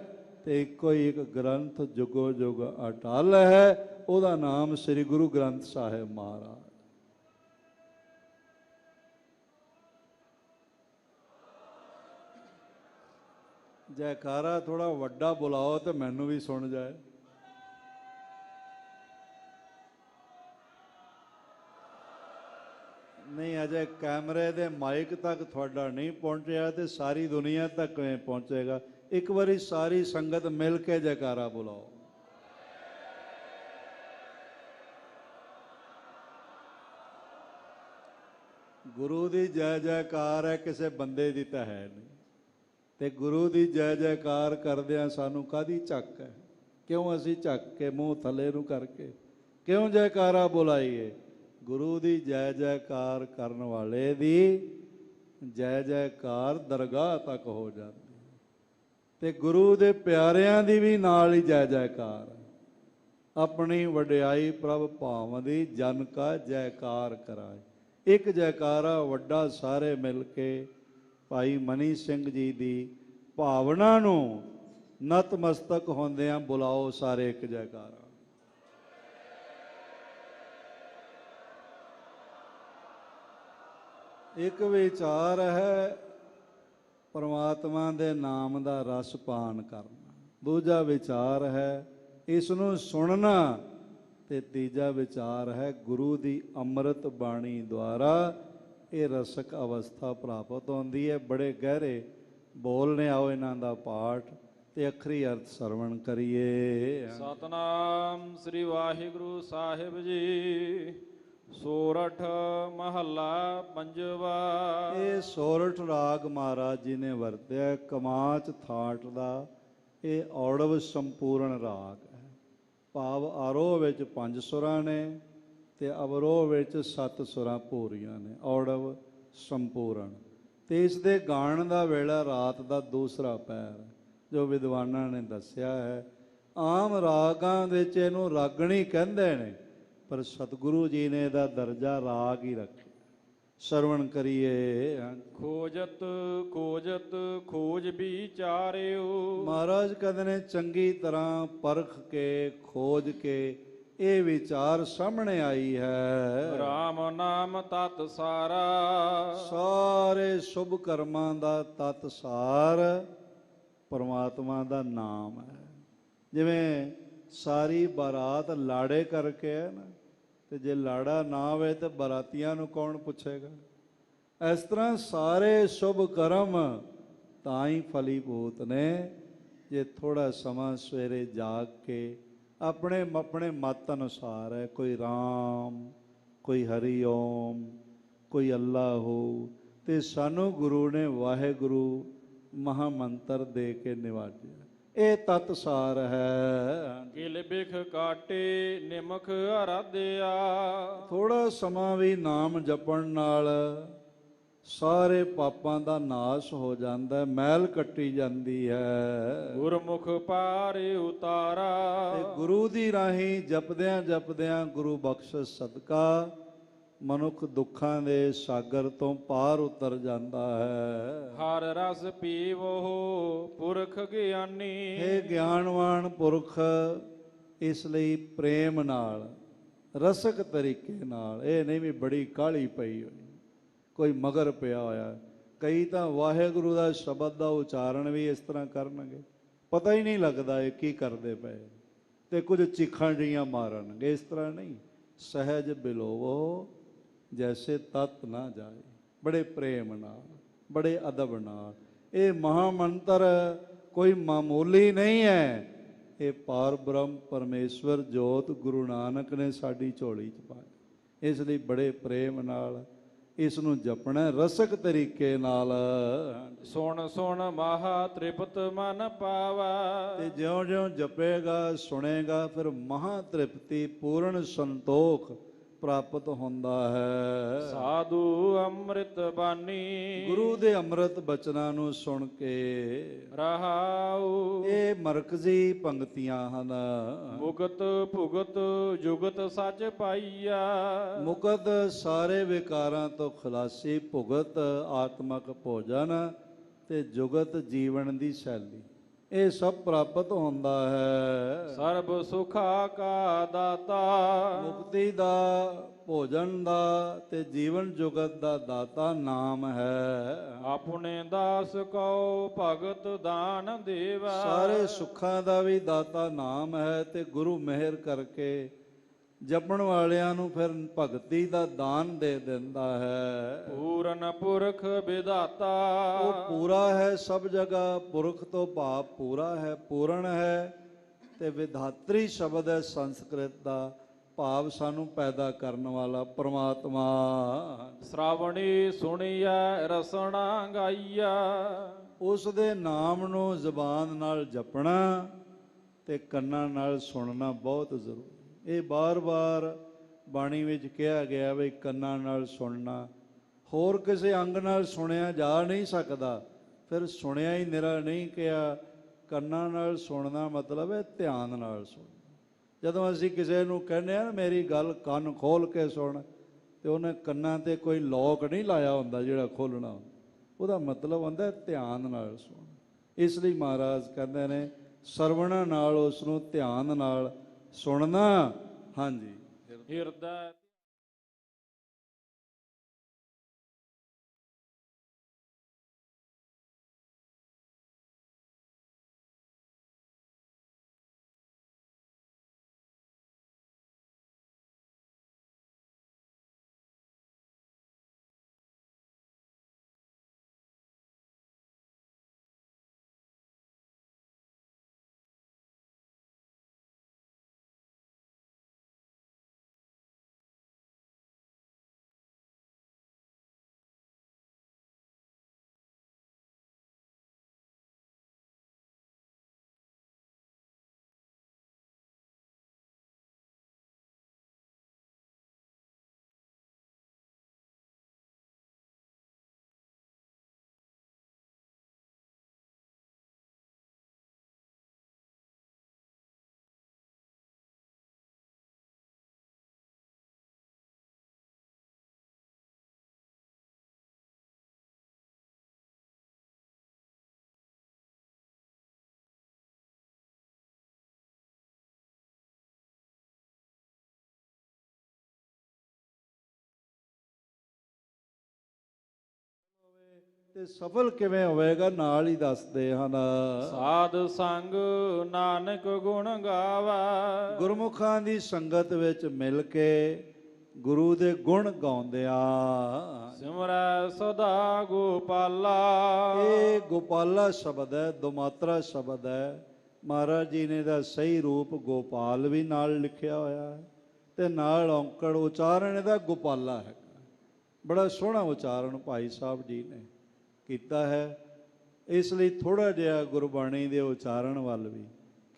ਤੇ ਇੱਕੋ ਹੀ ਇੱਕ ਗ੍ਰੰਥ ਜੁਗੋ ਜੁਗ ਅਟਲ ਹੈ, ਉਹਦਾ ਨਾਮ ਸ੍ਰੀ ਗੁਰੂ ਗ੍ਰੰਥ ਸਾਹਿਬ ਮਹਾਰਾਜ। ਜੈਕਾਰਾ ਥੋੜਾ ਵੱਡਾ ਬੁਲਾਓ ਤੇ ਮੈਨੂੰ ਵੀ ਸੁਣ ਜਾਏ। ਨਹੀਂ, ਅਜੇ ਕੈਮਰੇ ਦੇ ਮਾਈਕ ਤੱਕ ਤੁਹਾਡਾ ਨਹੀਂ ਪਹੁੰਚਿਆ ਤੇ ਸਾਰੀ ਦੁਨੀਆ ਤੱਕ ਕਿਵੇਂ ਪਹੁੰਚੇਗਾ? ਇੱਕ ਵਾਰੀ ਸਾਰੀ ਸੰਗਤ ਮਿਲ ਕੇ ਜੈਕਾਰਾ ਬੁਲਾਓ। ਗੁਰੂ ਦੀ ਜੈ ਜੈਕਾਰ ਹੈ, ਕਿਸੇ ਬੰਦੇ ਦੀ ਤਾਂ ਹੈ ਨਹੀਂ। ਤੇ ਗੁਰੂ ਦੀ ਜੈ ਜੈਕਾਰ ਕਰਦਿਆਂ ਸਾਨੂੰ ਕਾਹਦੀ ਝੱਕ ਹੈ? ਕਿਉਂ ਅਸੀਂ ਝੱਕ ਕੇ ਮੂੰਹ ਥੱਲੇ ਨੂੰ ਕਰਕੇ ਕਿਉਂ ਜੈਕਾਰਾ ਬੁਲਾਈਏ? ਗੁਰੂ ਦੀ ਜੈ ਜੈਕਾਰ ਕਰਨ ਵਾਲੇ ਦੀ ਜੈ ਜੈਕਾਰ ਦਰਗਾਹ ਤੱਕ ਹੋ ਜਾਂਦੀ। ਤੇ ਗੁਰੂ ਦੇ ਪਿਆਰਿਆਂ ਦੀ ਵੀ ਨਾਲ ਹੀ ਜੈ ਜੈਕਾਰ। ਆਪਣੀ ਵਡਿਆਈ ਪ੍ਰਭ ਭਾਵ ਦੀ ਜਨ ਕਾ ਜੈਕਾਰ ਕਰਾਏ। ਇੱਕ ਜੈਕਾਰਾ ਵੱਡਾ ਸਾਰੇ ਮਿਲ ਕੇ ਭਾਈ ਮਨੀ ਸਿੰਘ ਜੀ ਦੀ ਭਾਵਨਾ ਨੂੰ ਨਤਮਸਤਕ ਹੁੰਦਿਆਂ ਬੁਲਾਓ ਸਾਰੇ ਇੱਕ ਜੈਕਾਰਾ। ਇੱਕ ਵਿਚਾਰ ਹੈ ਪਰਮਾਤਮਾ ਦੇ ਨਾਮ ਦਾ ਰਸ ਪਾਨ ਕਰਨਾ, ਦੂਜਾ ਵਿਚਾਰ ਹੈ ਇਸ ਨੂੰ ਸੁਣਨਾ, ਤੇ ਤੀਜਾ ਵਿਚਾਰ ਹੈ ਗੁਰੂ ਦੀ ਅੰਮ੍ਰਿਤ ਬਾਣੀ ਦੁਆਰਾ ਇਹ ਰਸਕ ਅਵਸਥਾ ਪ੍ਰਾਪਤ ਹੁੰਦੀ ਹੈ। ਬੜੇ ਗਹਿਰੇ ਬੋਲ ਨੇ, ਆਓ ਇਹਨਾਂ ਦਾ ਪਾਠ ਤੇ ਅੱਖਰੀ ਅਰਥ ਸਰਵਣ ਕਰੀਏ। ਸਤਨਾਮ ਸ੍ਰੀ ਵਾਹਿਗੁਰੂ ਸਾਹਿਬ ਜੀ। ਸੋਰਠ ਮਹੱਲਾ ਪੰਜਵਾ। ਇਹ ਸੋਰਠ ਰਾਗ ਮਹਾਰਾਜ ਜੀ ਨੇ ਵਰਤਿਆ, ਕਮਾਚ ਥਾਟ ਦਾ। ਇਹ ਔੜਵ ਸੰਪੂਰਨ ਰਾਗ ਹੈ। ਭਾਵ ਆਰੋਹ ਵਿੱਚ 5 ਸੁਰਾਂ ਨੇ ਤੇ ਅਵਰੋਹ ਵਿੱਚ 7 ਸੁਰਾਂ ਪੂਰੀਆਂ ਨੇ। ਔੜਵ ਸੰਪੂਰਨ। ਤੇ ਇਸ ਦੇ ਗਾਣ ਦਾ ਵੇਲਾ ਰਾਤ ਦਾ ਦੂਸਰਾ ਪਹਿਰ, ਜੋ ਵਿਦਵਾਨਾਂ ਨੇ ਦੱਸਿਆ ਹੈ। ਆਮ ਰਾਗਾਂ ਵਿੱਚ ਇਹਨੂੰ ਰਾਗਣੀ ਕਹਿੰਦੇ ਨੇ, ਪਰ ਸਤਿਗੁਰੂ ਜੀ ਨੇ ਇਹਦਾ ਦਰਜਾ ਰਾਗ ਹੀ ਰੱਖਿਆ। ਸਰਵਣ ਕਰੀਏ। ਖੋਜਤ ਖੋਜਤ ਖੋਜ ਵਿਚਾਰਿਓ। ਮਹਾਰਾਜ ਕਹਿੰਦੇ ਨੇ ਚੰਗੀ ਤਰ੍ਹਾਂ ਪਰਖ ਕੇ ਖੋਜ ਕੇ ਇਹ ਵਿਚਾਰ ਸਾਹਮਣੇ ਆਈ ਹੈ। ਰਾਮ ਨਾਮ ਤਤ ਸਾਰਾ। ਸਾਰੇ ਸ਼ੁਭ ਕਰਮਾਂ ਦਾ ਤਤ ਸਾਰ ਪਰਮਾਤਮਾ ਦਾ ਨਾਮ ਹੈ। ਜਿਵੇਂ ਸਾਰੀ ਬਾਰਾਤ ਲਾੜੇ ਕਰਕੇ ਹੈ ਨਾ, ਤੇ ਜੇ ਲਾੜਾ ਨਾ ਹੋਵੇ ਤੇ ਬਰਾਤੀਆਂ ਨੂੰ ਕੌਣ ਪੁੱਛੇਗਾ। ਇਸ ਤਰ੍ਹਾਂ ਸਾਰੇ ਸ਼ੁਭ ਕਰਮ ਤਾਂ ਹੀ ਫਲੀਭੂਤ ਨੇ ਜੇ ਥੋੜਾ ਸਮਾਂ ਸਵੇਰੇ ਜਾਗ ਕੇ ਆਪਣੇ ਆਪਣੇ ਮਤ ਅਨੁਸਾਰ ਹੈ, ਕੋਈ ਰਾਮ, ਕੋਈ ਹਰੀ ਓਮ, ਕੋਈ ਅੱਲਾਹੂ, ਤੇ ਸਾਨੂੰ ਗੁਰੂ ਨੇ ਵਾਹਿਗੁਰੂ ਮਹਾਮੰਤਰ ਦੇ ਕੇ ਨਿਵਾਜਿਆ। ਇਹ ਤਤ ਸਾਰ ਹੈ। ਕਿਲ ਬਿਖ ਕਾਟੇ ਨਿਮਖ ਆਰਾਧਿਆ। ਥੋੜਾ ਸਮਾਂ ਵੀ ਨਾਮ ਜਪਣ ਨਾਲ ਸਾਰੇ ਪਾਪਾਂ ਦਾ ਨਾਸ਼ ਹੋ ਜਾਂਦਾ, ਮੈਲ ਕੱਟੀ ਜਾਂਦੀ ਹੈ। ਗੁਰਮੁਖ ਪਾਰ ਉਤਾਰਾ। ਤੇ ਗੁਰੂ ਦੀ ਰਾਹੀਂ ਜਪਦਿਆਂ ਜਪਦਿਆਂ ਗੁਰੂ ਬਖਸ਼ਿਸ਼ ਸਦਕਾ ਮਨੁੱਖ ਦੁੱਖਾਂ ਦੇ ਸਾਗਰ ਤੋਂ ਪਾਰ ਉਤਰ ਜਾਂਦਾ ਹੈ। ਹਰ ਰਸ ਪੀਵੋ ਪੁਰਖ ਗਿਆਨੀ। ਇਹ ਗਿਆਨਵਾਨ ਪੁਰਖ ਇਸ ਲਈ ਪ੍ਰੇਮ ਨਾਲ, ਰਸਕ ਤਰੀਕੇ ਨਾਲ, ਇਹ ਨਹੀਂ ਵੀ ਬੜੀ ਕਾਹਲੀ ਪਈ ਹੋਈ, ਕੋਈ ਮਗਰ ਪਿਆ ਹੋਇਆ। ਕਈ ਤਾਂ ਵਾਹਿਗੁਰੂ ਦਾ ਸ਼ਬਦ ਦਾ ਉਚਾਰਨ ਵੀ ਇਸ ਤਰ੍ਹਾਂ ਕਰਨਗੇ, ਪਤਾ ਹੀ ਨਹੀਂ ਲੱਗਦਾ ਇਹ ਕੀ ਕਰਦੇ ਪਏ, ਤੇ ਕੁਝ ਚੀਖਾਂ ਜਿਹੀਆਂ ਮਾਰਨਗੇ। ਇਸ ਤਰ੍ਹਾਂ ਨਹੀਂ, ਸਹਿਜ ਬਿਲੋਵੋ ਜੈਸੇ ਤਤ ਨਾ ਜਾਏ, ਬੜੇ ਪ੍ਰੇਮ ਨਾਲ, ਬੜੇ ਅਦਬ ਨਾਲ। ਇਹ ਮਹਾਮੰਤਰ ਕੋਈ ਮਾਮੂਲੀ ਨਹੀਂ ਹੈ, ਇਹ ਪਾਰ ਬ੍ਰਹਮ ਪਰਮੇਸ਼ਵਰ ਜੋਤ ਗੁਰੂ ਨਾਨਕ ਨੇ ਸਾਡੀ ਝੋਲੀ 'ਚ ਪਾਇਆ। ਇਸ ਲਈ ਬੜੇ ਪ੍ਰੇਮ ਨਾਲ ਇਸ ਨੂੰ ਜਪਣਾ, ਰਸਕ ਤਰੀਕੇ ਨਾਲ। ਸੁਣ ਸੁਣ ਮਹਾ ਤ੍ਰਿਪਤ ਮਨ ਪਾਵਾ। ਤੇ ਜਿਉਂ-ਜਿਉਂ ਜਪੇਗਾ ਸੁਣੇਗਾ ਫਿਰ ਮਹਾ ਤ੍ਰਿਪਤੀ, ਪੂਰਨ ਸੰਤੋਖ ਪ੍ਰਾਪਤ ਹੁੰਦਾ ਹੈ। ਸਾਧੂ ਅੰਮ੍ਰਿਤ ਬਾਣੀ। ਗੁਰੂ ਦੇ ਅੰਮ੍ਰਿਤ ਬਚਨਾਂ ਨੂੰ ਸੁਣ ਕੇ ਰਹਾਉ। ਇਹ ਮਰਕਜ਼ੀ ਪੰਕਤੀਆਂ ਹਨ। ਮੁਕਤ ਭੁਗਤ ਜੁਗਤ ਸੱਚ ਪਾਈਆ। ਮੁਕਤ ਸਾਰੇ ਵਿਕਾਰਾਂ ਤੋਂ ਖਲਾਸੀ, ਭੁਗਤ ਆਤਮਕ ਭੋਜਨ, ਤੇ ਜੁਗਤ ਜੀਵਨ ਦੀ ਸ਼ੈਲੀ, ਇਹ ਸਭ ਪ੍ਰਾਪਤ ਹੁੰਦਾ ਹੈ। ਸਰਬ ਸੁਖਾ ਕਾ ਦਾਤਾ। ਮੁਕਤੀ ਦਾ, ਭੋਜਨ ਦਾ ਤੇ ਜੀਵਨ ਜੁਗਤ ਦਾ ਦਾਤਾ ਨਾਮ ਹੈ। ਆਪਣੇ ਦਾਸ ਕੋ ਭਗਤ ਦਾਨ ਦੇਵਾ। ਸਾਰੇ ਸੁੱਖਾਂ ਦਾ ਵੀ ਦਾਤਾ ਨਾਮ ਹੈ, ਤੇ ਗੁਰੂ ਮਿਹਰ ਕਰਕੇ ਜਪਣ ਵਾਲਿਆਂ ਨੂੰ ਫਿਰ ਭਗਤੀ ਦਾ ਦਾਨ ਦੇ ਦਿੰਦਾ ਹੈ। ਪੂਰਨ ਪੁਰਖ ਵਿਧਾਤਾ। ਉਹ ਪੂਰਾ ਹੈ ਸਭ ਜਗ੍ਹਾ, ਪੁਰਖ ਤੋਂ ਭਾਵ ਪੂਰਾ ਹੈ, ਪੂਰਨ ਹੈ। ਤੇ ਵਿਧਾਤਰੀ ਸ਼ਬਦ ਹੈ ਸੰਸਕ੍ਰਿਤ ਦਾ, ਭਾਵ ਸਾਨੂੰ ਪੈਦਾ ਕਰਨ ਵਾਲਾ ਪ੍ਰਮਾਤਮਾ। ਸ਼ਰਾਵਣੀ ਸੁਣੀਐ ਰਸਨਾ ਗਾਈਆ। ਉਸ ਦੇ ਨਾਮ ਨੂੰ ਜ਼ੁਬਾਨ ਨਾਲ ਜਪਣਾ ਤੇ ਕੰਨਾਂ ਨਾਲ ਸੁਣਨਾ ਬਹੁਤ ਜ਼ਰੂਰੀ। ਇਹ ਬਾਰ-ਬਾਰ ਬਾਣੀ ਵਿੱਚ ਕਿਹਾ ਗਿਆ ਵੀ ਕੰਨਾਂ ਨਾਲ ਸੁਣਨਾ, ਹੋਰ ਕਿਸੇ ਅੰਗ ਨਾਲ ਸੁਣਿਆ ਜਾ ਨਹੀਂ ਸਕਦਾ। ਫਿਰ ਸੁਣਿਆ ਹੀ ਨਿਰਾ ਨਹੀਂ ਕਿਹਾ, ਕੰਨਾਂ ਨਾਲ ਸੁਣਨਾ ਮਤਲਬ ਹੈ ਧਿਆਨ ਨਾਲ ਸੁਣਨਾ। ਜਦੋਂ ਅਸੀਂ ਕਿਸੇ ਨੂੰ ਕਹਿੰਦੇ ਹਾਂ ਨਾ ਮੇਰੀ ਗੱਲ ਕੰਨ ਖੋਲ ਕੇ ਸੁਣ, ਤੇ ਉਹਨੇ ਕੰਨਾਂ ਤੇ ਕੋਈ ਲੋਕ ਨਹੀਂ ਲਾਇਆ ਹੁੰਦਾ ਜਿਹੜਾ ਖੋਲਣਾ, ਉਹਦਾ ਮਤਲਬ ਹੁੰਦਾ ਧਿਆਨ ਨਾਲ ਸੁਣ। ਇਸ ਲਈ ਮਹਾਰਾਜ ਕਹਿੰਦੇ ਨੇ ਸਰਵਣ ਨਾਲ ਉਸ ਨੂੰ ਧਿਆਨ ਨਾਲ ਸੁਣਨਾ। ਹਾਂਜੀ, ਹਿਰਦਾ ਤੇ ਸਫਲ ਕਿਵੇਂ ਹੋਵੇਗਾ ਨਾਲ ਹੀ ਦੱਸਦੇ ਹਨ। ਸਾਧ ਸੰਗ ਨਾਨਕ ਗੁਣ ਗਾਵੇ। ਗੁਰਮੁਖਾਂ ਦੀ ਸੰਗਤ ਵਿੱਚ ਮਿਲ ਕੇ ਗੁਰੂ ਦੇ ਗੁਣ ਗਾਉਂਦਿਆਂ ਸਿਮਰੈ ਸਦਾ ਗੋਪਾਲਾ। ਇਹ ਗੋਪਾਲਾ ਸ਼ਬਦ ਹੈ, ਦੁਮਾਤਰਾ ਸ਼ਬਦ ਹੈ। ਮਹਾਰਾਜ ਜੀ ਨੇ ਦਾ ਸਹੀ ਰੂਪ ਗੋਪਾਲ ਵੀ ਨਾਲ ਲਿਖਿਆ ਹੋਇਆ ਹੈ ਤੇ ਨਾਲ ਔਂਕੜ ਉਚਾਰਨ ਇਹਦਾ ਗੋਪਾਲਾ ਹੈ। ਬੜਾ ਸੋਹਣਾ ਉਚਾਰਨ ਭਾਈ ਸਾਹਿਬ ਜੀ ਨੇ ਕੀਤਾ ਹੈ। ਇਸ ਲਈ ਥੋੜਾ ਜਿਹਾ ਗੁਰਬਾਣੀ ਦੇ ਉਚਾਰਨ ਵੱਲ ਵੀ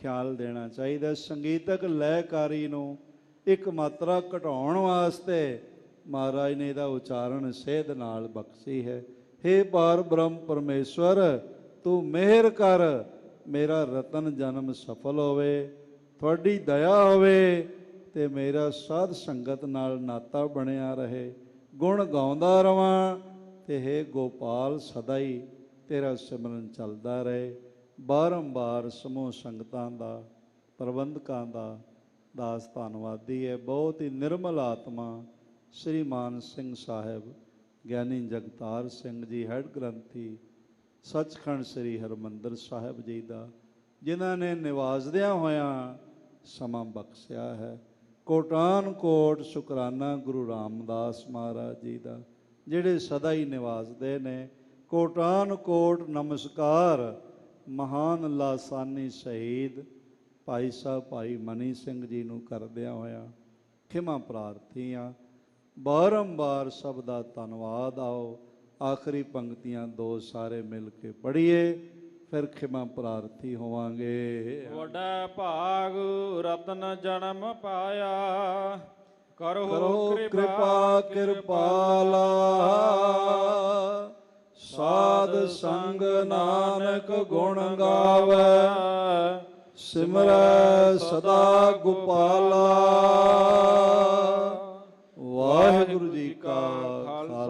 ਖਿਆਲ ਦੇਣਾ ਚਾਹੀਦਾ। ਸੰਗੀਤਕ ਲੈਕਾਰੀ ਨੂੰ ਇੱਕ ਮਾਤਰਾ ਘਟਾਉਣ ਵਾਸਤੇ ਮਹਾਰਾਜ ਨੇ ਇਹਦਾ ਉਚਾਰਨ ਸੇਧ ਨਾਲ ਬਖਸ਼ੀ ਹੈ। ਹੇ ਪਾਰ ਬ੍ਰਹਮ ਪਰਮੇਸ਼ਵਰ, ਤੂੰ ਮਿਹਰ ਕਰ, ਮੇਰਾ ਰਤਨ ਜਨਮ ਸਫਲ ਹੋਵੇ, ਤੁਹਾਡੀ ਦਇਆ ਹੋਵੇ ਤੇ ਮੇਰਾ ਸਾਧ ਸੰਗਤ ਨਾਲ ਨਾਤਾ ਬਣਿਆ ਰਹੇ, ਗੁਣ ਗਾਉਂਦਾ ਰਵਾਂ ਤੇ ਹੇ ਗੋਪਾਲ ਸਦਾ ਹੀ ਤੇਰਾ ਸਿਮਰਨ ਚੱਲਦਾ ਰਹੇ। ਬਾਰੰਬਾਰ ਸਮੂਹ ਸੰਗਤਾਂ ਦਾ, ਪ੍ਰਬੰਧਕਾਂ ਦਾ ਦਾਸ ਧੰਨਵਾਦੀ ਹੈ। ਬਹੁਤ ਹੀ ਨਿਰਮਲ ਆਤਮਾ ਸ੍ਰੀ ਮਾਨ ਸਿੰਘ ਸਾਹਿਬ, ਗਿਆਨੀ ਜਗਤਾਰ ਸਿੰਘ ਜੀ, ਹੈਡ ਗ੍ਰੰਥੀ ਸੱਚਖੰਡ ਸ੍ਰੀ ਹਰਿਮੰਦਰ ਸਾਹਿਬ ਜੀ ਦਾ, ਜਿਨ੍ਹਾਂ ਨੇ ਨਿਵਾਜ਼ਦਿਆਂ ਹੋਇਆਂ ਸਮਾਂ ਬਖਸ਼ਿਆ ਹੈ। ਕੋਟਾਨ ਕੋਟ ਸ਼ੁਕਰਾਨਾ ਗੁਰੂ ਰਾਮਦਾਸ ਮਹਾਰਾਜ ਜੀ ਦਾ, ਜਿਹੜੇ ਸਦਾ ਹੀ ਨਿਵਾਜ਼ਦੇ ਨੇ। ਕੋਟਾਨ ਕੋਟ ਨਮਸਕਾਰ ਮਹਾਨ ਲਾਸਾਨੀ ਸ਼ਹੀਦ ਭਾਈ ਸਾਹਿਬ ਭਾਈ ਮਨੀ ਸਿੰਘ ਜੀ ਨੂੰ ਕਰਦਿਆਂ ਹੋਇਆ ਖਿਮਾ ਪ੍ਰਾਰਥੀ ਹਾਂ। ਬਾਰੰਬਾਰ ਸਭ ਦਾ ਧੰਨਵਾਦ। ਆਓ ਆਖਰੀ ਪੰਕਤੀਆਂ ਦੋ ਸਾਰੇ ਮਿਲ ਕੇ ਪੜ੍ਹੀਏ, ਫਿਰ ਖਿਮਾ ਪ੍ਰਾਰਥੀ ਹੋਵਾਂਗੇ। ਵੱਡਾ ਭਾਗ ਰਤਨ ਜਨਮ ਪਾਇਆ, ਕਰੋ ਕਿਰਪਾ ਕਿਰਪਾਲਾ। ਸਾਧ ਸੰਗ ਨਾਨਕ ਗੁਣ ਗਾਵੇ, ਸਿਮਰੈ ਸਦਾ ਗੋਪਾਲਾ। ਵਾਹਿਗੁਰੂ ਜੀ ਕਾ ਖਾਲਸਾ,